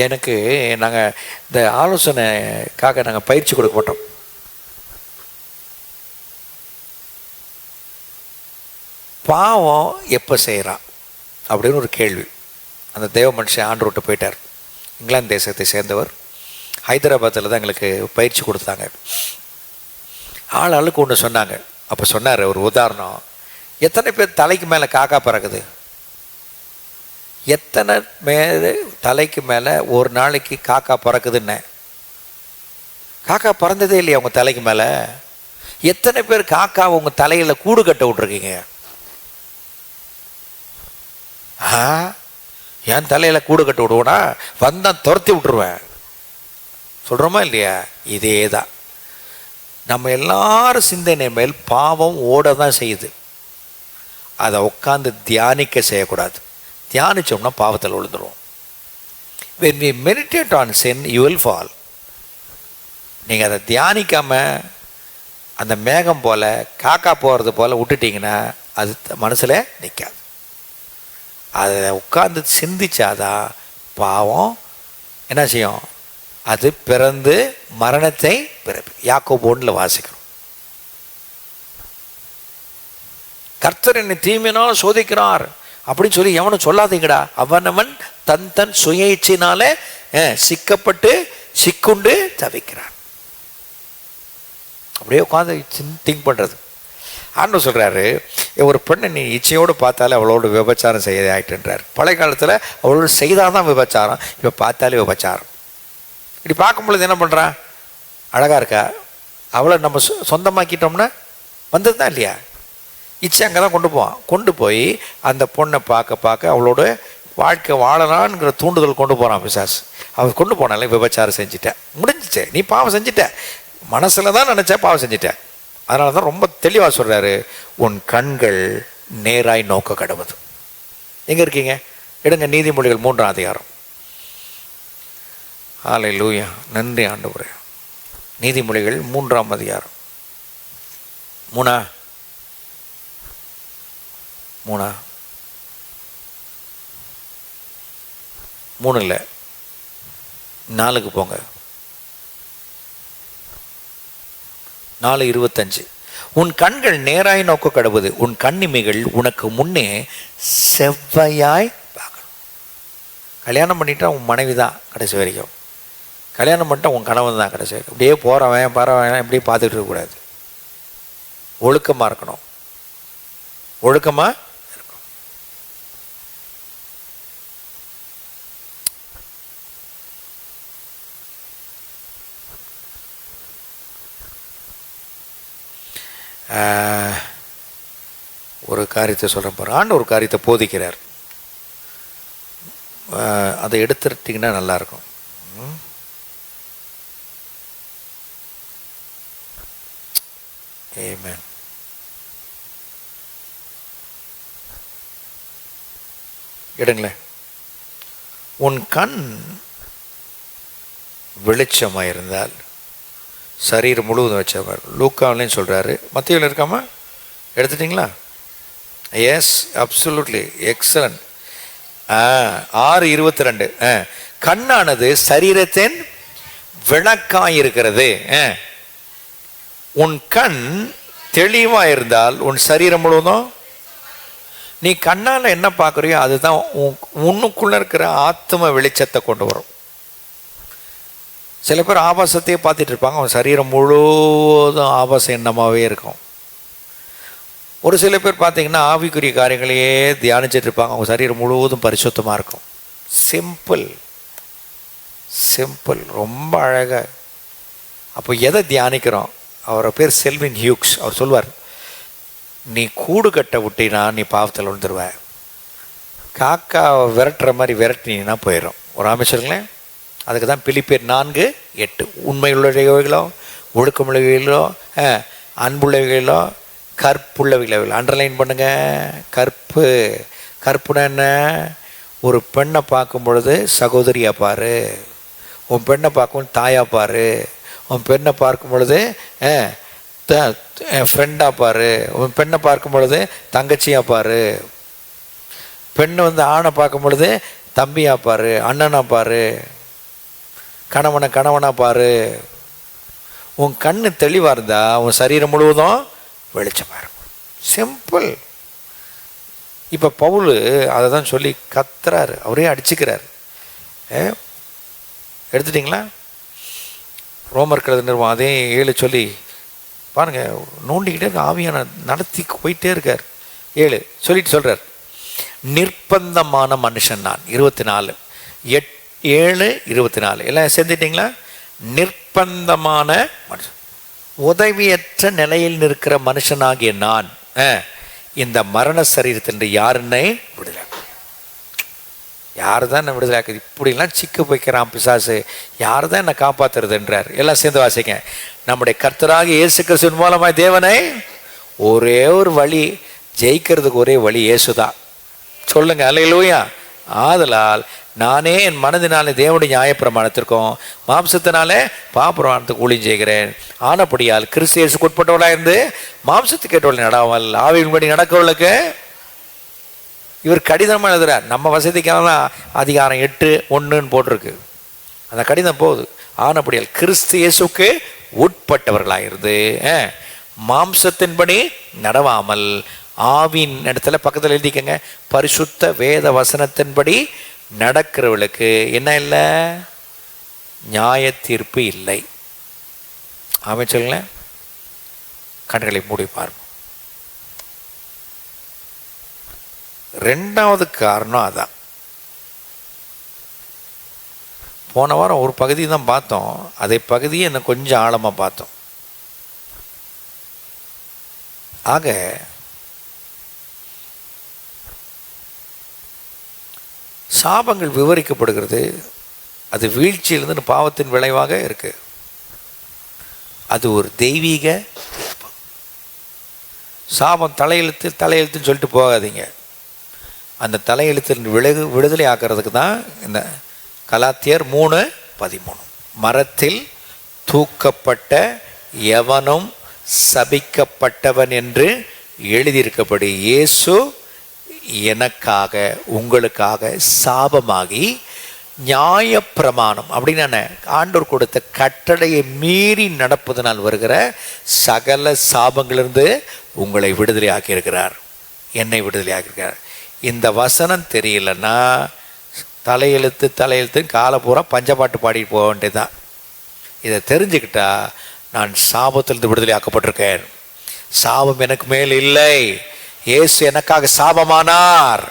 எனக்கு நாங்கள் இந்த ஆலோசனைக்காக நாங்கள் பயிற்சி கொடுக்க மாட்டோம். பாவம் எப்போ செய்கிறான் அப்படின்னு ஒரு கேள்வி. அந்த தேவ மனுஷன் ஆண்டு விட்டு போயிட்டார். இங்கிலாந்து தேசத்தை சேர்ந்தவர். ஹைதராபாத்தில் தான் எங்களுக்கு பயிற்சி கொடுத்தாங்க. ஆளுக்கு ஒன்று சொன்னாங்க. அப்போ சொன்னார் ஒரு உதாரணம், எத்தனை பேர் தலைக்கு மேலே காக்கா பறக்குது? எத்தனை மேலே தலைக்கு மேலே ஒரு நாளைக்கு காக்கா பறக்குதுன்னு? காக்கா பறந்ததே இல்லையா உங்கள் தலைக்கு மேலே? எத்தனை பேர் காக்கா உங்கள் தலையில் கூடு கட்ட விட்ருக்கீங்க? என் தலையில் கூடு கட்ட விடுவோனா வந்தான் துரத்தி விட்டுருவேன் சொல்கிறோமா இல்லையா? இதே தான் நம்ம எல்லாரும் சிந்தனை மேல் பாவம் ஓட தான் செய்யுது. அதை உட்காந்து தியானிக்க செய்யக்கூடாது. தியானித்தோம்னா பாவத்தில் விழுந்துடும். when we meditate on sin you will fall. நீங்கள் அதை தியானிக்காமல் அந்த மேகம் போல் காக்கா போகிறது போல் விட்டுட்டிங்கன்னா அது மனசில் நிற்காது. அதை உட்காந்து சிந்திச்சாதான் பாவம் என்ன செய்யும், அது பிறந்து மரணத்தை பிறப்பு. யாக்கோபு 1 வாசிக்கிறோம். கர்த்தர் என்னை தீமையினால் சோதிக்கிறார் அப்படின்னு சொல்லி எவனும் சொல்லாதீங்கடா. அவனவன் தன் சுய இச்சையினால சிக்கப்பட்டு சிக்குண்டு தவிக்கிறான். அப்படியே உட்காந்து திங்க் பண்ணுறது. ஆண்டவர் சொல்கிறாரு, ஒரு பெண்ணை நீ இச்சையோடு பார்த்தாலே அவளோட விபச்சாரம் செய்ய ஆயிட்டுன்றார். பழைய காலத்தில் அவளோட செய்தால் தான் விபச்சாரம், இப்போ பார்த்தாலே விபச்சாரம். இப்படி பார்க்கும் பொழுது என்ன பண்ணுறான்? அழகாக இருக்கா, அவளை நம்ம சொந்தமாக்கிட்டோம்னா வந்தது தான் இல்லையா? இச்சை அங்கே தான் கொண்டு போய் அந்த பொண்ணை பார்க்க அவளோட வாழ்க்கை வாழலான்ங்கிற தூண்டுதல் கொண்டு போகிறான் பிசாசு. அவன் கொண்டு போனாலே விபச்சாரம் செஞ்சுட்டேன், முடிஞ்சிச்சே, நீ பாவம் செஞ்சுட்ட, மனசில் தான் நினச்சா பாவம் செஞ்சுட்டேன். அதனால தான் ரொம்ப தெளிவாக சொல்கிறாரு, உன் கண்கள் நேராய் நோக்க கடவுது. எங்கே இருக்கீங்க? எடுங்க நீதிமொழிகள் 3ஆம் அதிகாரம். ஹல்லேலூயா, நன்றி ஆண்டவரே. நீதிமொழிகள் 3ஆம் அதிகாரம். 3 இல்லை, 4க்கு போங்க. 4:25. உன் கண்கள் நேராய் நோக்க கடவுது, உன் கண்ணிமைகள் உனக்கு முன்னே செவ்வையாய் பார்க்கணும். கல்யாணம் பண்ணிட்டா உன் மனைவி தான் கடைசி வரைக்கும், கல்யாணம் பண்ணிட்டா உன் கணவன் தான் கடைசி வரைக்கும். அப்படியே போகிறவன் பரவன் இப்படியே பார்த்துட்டு இருக்கக்கூடாது. ஒழுக்கமாக இருக்கணும், ஒழுக்கமாக இருக்கும். ஒரு காரியத்தை சொல்கிறேன் பாரு. ஆண்டு ஒரு காரியத்தை போதிக்கிறார், அதை எடுத்துட்டிங்கன்னா நல்லாயிருக்கும். ஆமென். எடுங்களேன். உன் கண் வெளிச்சமாக இருந்தால் சரீரம் முழுவதும் வச்சவர். லூக்காவிலையும் சொல்கிறாரு, மத்தேயுவில் இருக்காமா? எடுத்துட்டிங்களா? Yes, absolutely excellent. 6:22. கண்ணானது சரீரத்தின் விளக்காயிருக்கிறது. உன் கண் தெளிவாக இருந்தால் உன் சரீரம் முழுவதும், நீ கண்ணால் என்ன பார்க்குறியோ அதுதான் உன்னுக்குள்ளே இருக்கிற ஆத்ம வெளிச்சத்தை கொண்டு வரும். சில பேர் ஆபாசத்தையே பார்த்துட்டு இருப்பாங்க, அவன் சரீரம் முழுவதும் ஆபாச எண்ணமாகவே இருக்கும். ஒரு சில பேர் பார்த்தீங்கன்னா ஆவிக்குரிய காரியங்களையே தியானிச்சுட்டு இருப்பாங்க, அவங்க சரீரம் முழுவதும் பரிசுத்தமாக இருக்கும். சிம்பிள், ரொம்ப அழகாக. அப்போ எதை தியானிக்கிறோம்? அவரை பேர் செல்வின் ஹியூக்ஸ். அவர் சொல்வார், நீ கூடு கட்ட விட்டினா நீ பாவத்தில் விழுந்துருவ, காக்கா விரட்டுற மாதிரி விரட்டினா போயிடும். ஒரு அமைச்சருங்களேன். அதுக்கு தான் பிலிப்பியர் 4:8, உண்மையுள்ளவைகளோ, ஒழுக்கமுள்ளவைகளோ, அன்புள்ளவைகளோ, கற்புள்ளவைகளோ. அண்டர்லைன் பண்ணுங்க. கற்புனா என்ன? ஒரு பெண்ணை பார்க்கும் பொழுது சகோதரியாக பாரு, உன் பெண்ணை பார்க்கும் தாயாக பாரு, உன் பெண்ணை பார்க்கும் பொழுது ஃப்ரெண்டாக பாரு, உன் பெண்ணை பார்க்கும் பொழுது தங்கச்சியாக பாரு, பெண்ணை ஆணை பார்க்கும் பொழுது தம்பியாக பாரு, அண்ணனாக பாரு, கணவனாக பாரு. உன் கண்ணு தெளிவாக இருந்தால் உன் சரீரம் முழுவதும் வெளிச்சமாக இருக்கும். சிம்பிள். இப்போ பவுல் அதை தான் சொல்லி கத்துறாரு, அவரே அடிச்சுக்கிறார். எடுத்துட்டிங்களா? ரோமர் கழுத நிறுவனம் அதே 7 சொல்லி பாருங்கள், நோண்டிக்கிட்டே இருக்க ஆவியான நடத்தி போயிட்டே இருக்கார். 7 சொல்லிட்டு சொல்கிறார், நிர்பந்தமான மனுஷன் நான். 7:24 எல்லாம் சேர்ந்துட்டிங்களா? நிர்பந்தமான மனுஷன், உதவியற்ற நிலையில் நிற்கிற மனுஷனாகிய நான் இந்த மரண சரீரத்தின் யாருன்னே விடுதலை, யார் தான் என்ன விடுதலை? இப்படிலாம் சிக்க வைக்கிறான் பிசாசு, யார் தான் என்னை காப்பாற்றுறதுன்றார். எல்லாம் சேர்ந்து வாசிங்க. நம்முடைய கர்த்தராகிய இயேசு கிறிஸ்துவின் மூலமாய் தேவனை ஒரே ஒரு வழி, ஜெயிக்கிறதுக்கு ஒரே வழி இயேசுதான். சொல்லுங்க அல்லேலூயா. ஆதலால் நானே என் மனதினாலே தேவனுடைய நியாயப்பிரமாணத்திற்கும் மாம்சத்தினாலே பாவப்பிரமாணத்துக்கு ஊழியம் செய்கிறேன். ஆனப்படியால் கிறிஸ்து இயேசுக்கு உட்பட்டவர்களாக இருந்து மாம்சத்துக்கு ஏற்றவர்கள் நடாமல் ஆவியின்படி நடக்கிறவர்களுக்கு இவர் கடிதமாக எழுதுகிறார். நம்ம வசதிக்காக அதிகாரம் 8:1 போட்டிருக்கு, அந்த கடிதம் போகுது. ஆனப்படியால் கிறிஸ்து இயேசுக்கு உட்பட்டவர்களாக இருந்து மாம்சத்தின்படி நடவாமல் ஆவின் இடத்துல பக்கத்தில் எழுதிக்கங்க, பரிசுத்த வேத வசனத்தின்படி நடக்கிறவர்களுக்கு என்ன இல்லை? நியாய தீர்ப்பு இல்லை. ஆமென் சொல்லுங்களேன். கண்களை மூடி பார்ப்போம். ரெண்டாவது காரணம் அதான். போன வாரம் ஒரு பகுதி தான் பார்த்தோம், அதே பகுதியை இன்னும் கொஞ்சம் ஆழமாக பார்த்தோம். ஆக சாபங்கள் விவரிக்கப்படுகிறது, அது வீழ்ச்சியிலிருந்து பாவத்தின் விளைவாக இருக்கு. அது ஒரு தெய்வீக தீர்ப்பு. சாபம் தலையெழுத்துன்னு சொல்லிட்டு போகாதீங்க. அந்த தலையெழுத்து விடுதலை ஆக்கிறதுக்கு தான் இந்த கலாத்தியர் 3:13 மரத்தில் தூக்கப்பட்ட எவனும் சபிக்கப்பட்டவன் என்று எழுதியிருக்கப்படி இயேசு எனக்காக உங்களுக்காக சாபமாகி நியாயப்பிரமாணம் அப்படின்னு ஆண்டவர் கொடுத்த கட்டளையை மீறி நடப்பதனால் வருகிற சகல சாபங்களிலிருந்து உங்களை விடுதலை ஆக்கியிருக்கிறார், என்னை விடுதலை ஆக்கியிருக்கிறார். இந்த வசனம் தெரியலன்னா தலையெழுத்து காலை பூரா பஞ்சப்பாட்டு பாடிட்டு போக வேண்டியதுதான். இதை தெரிஞ்சுக்கிட்டா நான் சாபத்திலிருந்து விடுதலை ஆக்கப்பட்டிருக்கேன், சாபம் எனக்கு மேல் இல்லை, இயேசு எனக்காக சாபமானார்.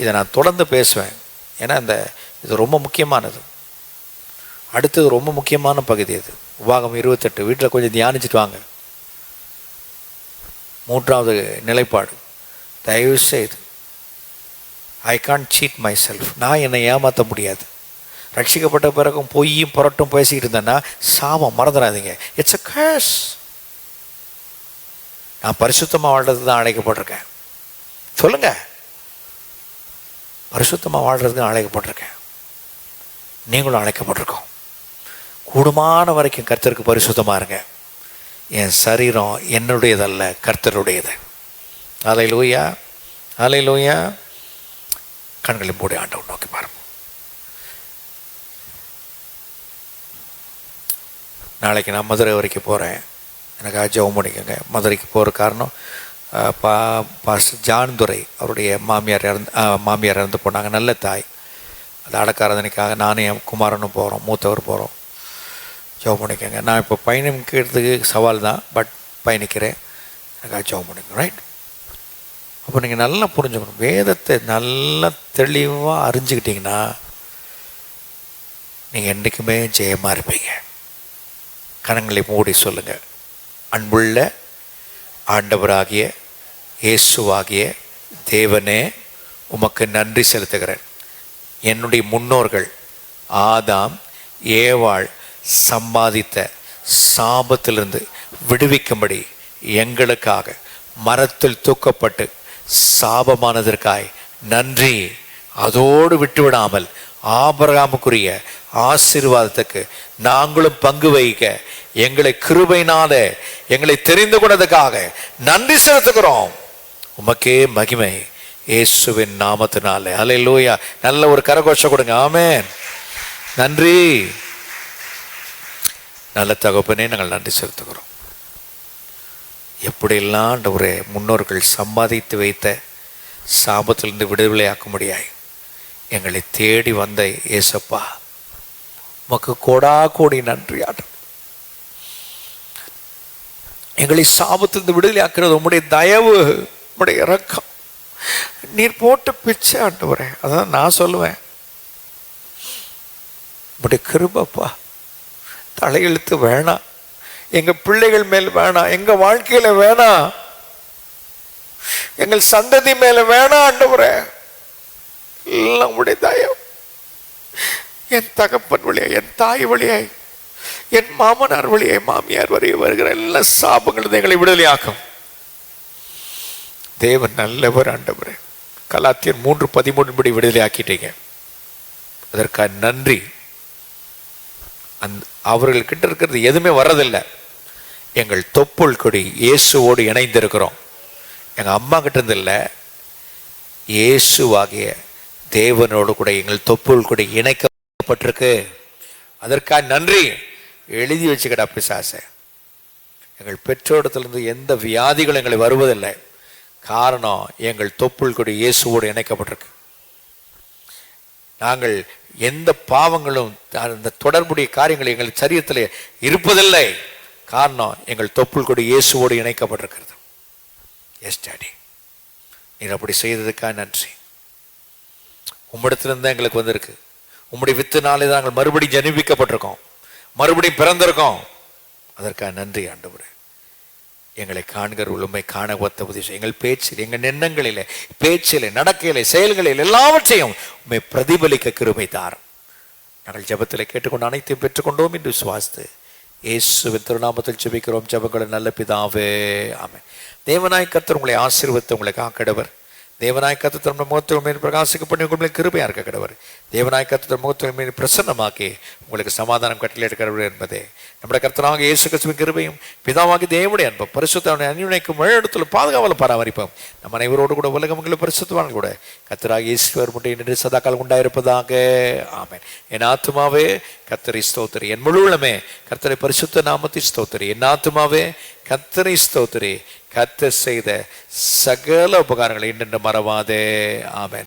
இதை நான் தொடர்ந்து பேசுவேன், ஏன்னா இது ரொம்ப முக்கியமானது. அடுத்தது ரொம்ப முக்கியமான பகுதி அது. உபாகம் 28 வீட்டில் கொஞ்சம் தியானிச்சுட்டு வாங்க. 3வது நிலைப்பாடு, தயவு செய்து I can't cheat myself, நான் என்னை ஏமாற்ற முடியாது. ரட்சிக்கப்பட்ட பிறகும் பொய்யும் புரட்டும் பேசிக்கிட்டு இருந்தேன்னா சாபம் மறந்துடாதீங்க. It's a curse. நான் பரிசுத்தமாக வாழ்றதுக்கு தான் அழைக்கப்பட்டிருக்கேன். சொல்லுங்க, பரிசுத்தமாக வாழ்றதுக்கு தான் அழைக்கப்பட்டிருக்கேன். நீங்களும் அழைக்கப்பட்டிருக்கோம். கூடுமான வரைக்கும் கர்த்தருக்கு பரிசுத்தமாக இருங்க. என் சரீரம் என்னுடையதல்ல, கர்த்தருடையது. அல்லேலூயா, அல்லேலூயா. கண்களை மூடி ஆண்டவர் நோக்கி பாருங்க. நாளைக்கு நான் மதுரை வரைக்கும் போகிறேன், எனக்கு ஜெபம் பண்ணிக்கோங்க. மதுரைக்கு போகிற காரணம் பாஸ்டர் ஜான் துரை அவருடைய மாமியார் இறந்து போனாங்க, நல்ல தாய். அது அடக்காரதனைக்காக நானும் என் குமாரனும் போகிறோம், மூத்தவர் போகிறோம். ஜெபம் பண்ணிக்கோங்க. நான் இப்போ பயணிக்கிறதுக்கு சவால் தான், பட் பயணிக்கிறேன். எனக்கு ஜெபம் பண்ணிக்கோங்க. ரைட்? அப்போ நீங்கள் நல்லா புரிஞ்சுக்கணும், வேதத்தை நல்லா தெளிவாக அறிஞ்சிக்கிட்டிங்கன்னா நீங்கள் என்றைக்குமே ஜெயமாக இருப்பீங்க. கரங்களை மூடி சொல்லுங்கள், அன்புள்ள ஆண்டவராகிய இயேசுவாகிய தேவனே, உமக்கு நன்றி செலுத்துகிறேன். என்னுடைய முன்னோர்கள் ஆதாம் ஏவாள் சம்பாதித்த சாபத்திலிருந்து விடுவிக்கும்படி எங்களுக்காக மரத்தில் தூக்கப்பட்டு சாபமானதற்காய் நன்றி. அதோடு விட்டுவிடாமல் ஆபிரகாமுக்குரிய ஆசீர்வாதத்துக்கு நாங்களும் பங்கு வகிக்க எங்களை கிருபையினால எங்களை தெரிந்து கொண்டதுக்காக நன்றி செலுத்துகிறோம். உமக்கே மகிமை இயேசுவின் நாமத்தினாலே. அல்லேலூயா. நல்ல ஒரு கரகோஷம் கொடுங்க. ஆமென். நன்றி. நல்ல தகப்பனே, நாங்கள் நன்றி செலுத்துகிறோம். எப்படியெல்லாம் ஒரு முன்னோர்கள் சம்பாதித்து வைத்த சாபத்திலிருந்து விடுதலையாக்க முடியாய் எங்களை தேடி வந்த ஏசப்பா, உமக்கு கோடா கோடி நன்றி. ஆண்டவரே, எங்களை சாபத்திலிருந்து விடுதலை ஆக்குறது உம்முடைய தயவு, உம்முடைய இரக்கம், நீர் போட்ட பிச்சை ஆண்டவரே. அதான் நான் சொல்லுவேன், உம்முடைய கிருபைப்பா. தலையெழுத்து வேணாம், எங்க பிள்ளைகள் மேல் வேணாம், எங்க வாழ்க்கையில வேணாம், எங்கள் சந்ததி மேல வேணாம் ஆண்டவரே. எல்லாம் உம்முடைய தயவு. என் தகப்பன் வழியாய், என் தாய் வழியாய், என் மாமனார் வழியாய், மாமியார் வரைய வருகிற எல்லா சாபங்களும் எங்களை விடுதலையாக்கும். தேவன் நல்லவர் ஆண்டவரே. கலாத்தியர் 3:13 படி விடுதலை ஆக்கிட்டீங்க, அதற்காக நன்றி. அவர்கள் கிட்ட இருக்கிறது எதுவுமே வர்றதில்லை. எங்கள் தொப்புள் கொடி இயேசுவோடு இணைந்திருக்கிறோம். எங்க அம்மா கிட்ட இருந்து இல்லை, இயேசுவாகிய தேவனோடு கூட எங்கள் தொப்புள் கொடி இணைக்கப்பட்டிருக்கு. அதற்காக நன்றி. எழுதி வச்சுக்கடா பிசாசே. எங்கள் பெற்றோரிடத்திலிருந்து எந்த வியாதிகளும் எங்களை வருவதில்லை. காரணம், எங்கள் தொப்புள் கொடி இயேசுவோடு இணைக்கப்பட்டிருக்கு. நாங்கள் எந்த பாவங்களும் அந்த தொடர்புடைய காரியங்கள் எங்கள் சரீரத்தில் இருப்பதில்லை. காரணம், எங்கள் தொப்புள் கொடி இயேசுவோடு இணைக்கப்பட்டிருக்கிறது. Yes daddy. நீர் அப்படி செய்ததுக்காக நன்றி. உம்மிடத்திலிருந்து எங்களுக்கு வந்திருக்கு. உம்முடைய வித்துனாலே தான் நாங்கள் மறுபடியும் ஜனிப்பிக்கப்பட்டிருக்கோம், மறுபடியும் பிறந்திருக்கோம். அதற்காக நன்றி ஆண்டவரே. எங்களை காண்கிற உண்மை காண ஒத்த உதவி. எங்கள் பேச்சில், எங்கள் எண்ணங்களிலே, பேச்சிலே, நடக்கையிலே, செயல்களில் எல்லாவற்றையும் உண்மை பிரதிபலிக்க கிருபை தாரும். நாங்கள் ஜெபத்தில் கேட்டுக்கொண்டு அனைத்தையும் பெற்றுக்கொண்டோம் என்று விசுவாசித்து இயேசுவின் திருநாமத்தில் ஜெபிக்கிறோம் ஜெபங்களை நல்ல பிதாவே, ஆமென். தேவனாய் கர்த்தர் உங்களை ஆசீர்வதித்து உங்களை காக்கடவர். தேவனாய் கர்த்தர் தம்முடைய முகத்தை உண்மையில் பிரகாசிக்க பண்ணி உங்களுக்கு கிருபையா இருக்க கடவர். தேவனாய் கர்த்தர் முகத்தை உண்மையில் பிரசன்னமாக்கி உங்களுக்கு சமாதானம் கட்டளையிட கடவுள் என்பதே நம்முடைய கர்த்தராக இயேசு கிறிஸ்துவின் கிருபையும் பிதாவாகி தேவனுடைய அன்பும் பரிசுத்தவானுடைய அன்னிணைக்கும் வழிநடத்தலும் பாதுகாவலும் பராமரிப்போம் நம்ம அனைவரோடு கூட உலகங்களும் பரிசுத்தவான்கள் கூட கர்த்தராக இயேசுவர் முட்டை நின்று சதாக்கால் உண்டாயிருப்பதாக, ஆமென். என் ஆத்துமாவே கர்த்தரை ஸ்தோத்திரி, என் முழு உள்ளமே கர்த்தரை பரிசுத்த நாமத்தை ஸ்தோத்திரி. என் ஆத்துமாவே கர்த்தரை ஸ்தோத்திரி, கர்த்தர் செய்த சகல உபகாரங்களை இன்னென்று மறவாதே, ஆமென்.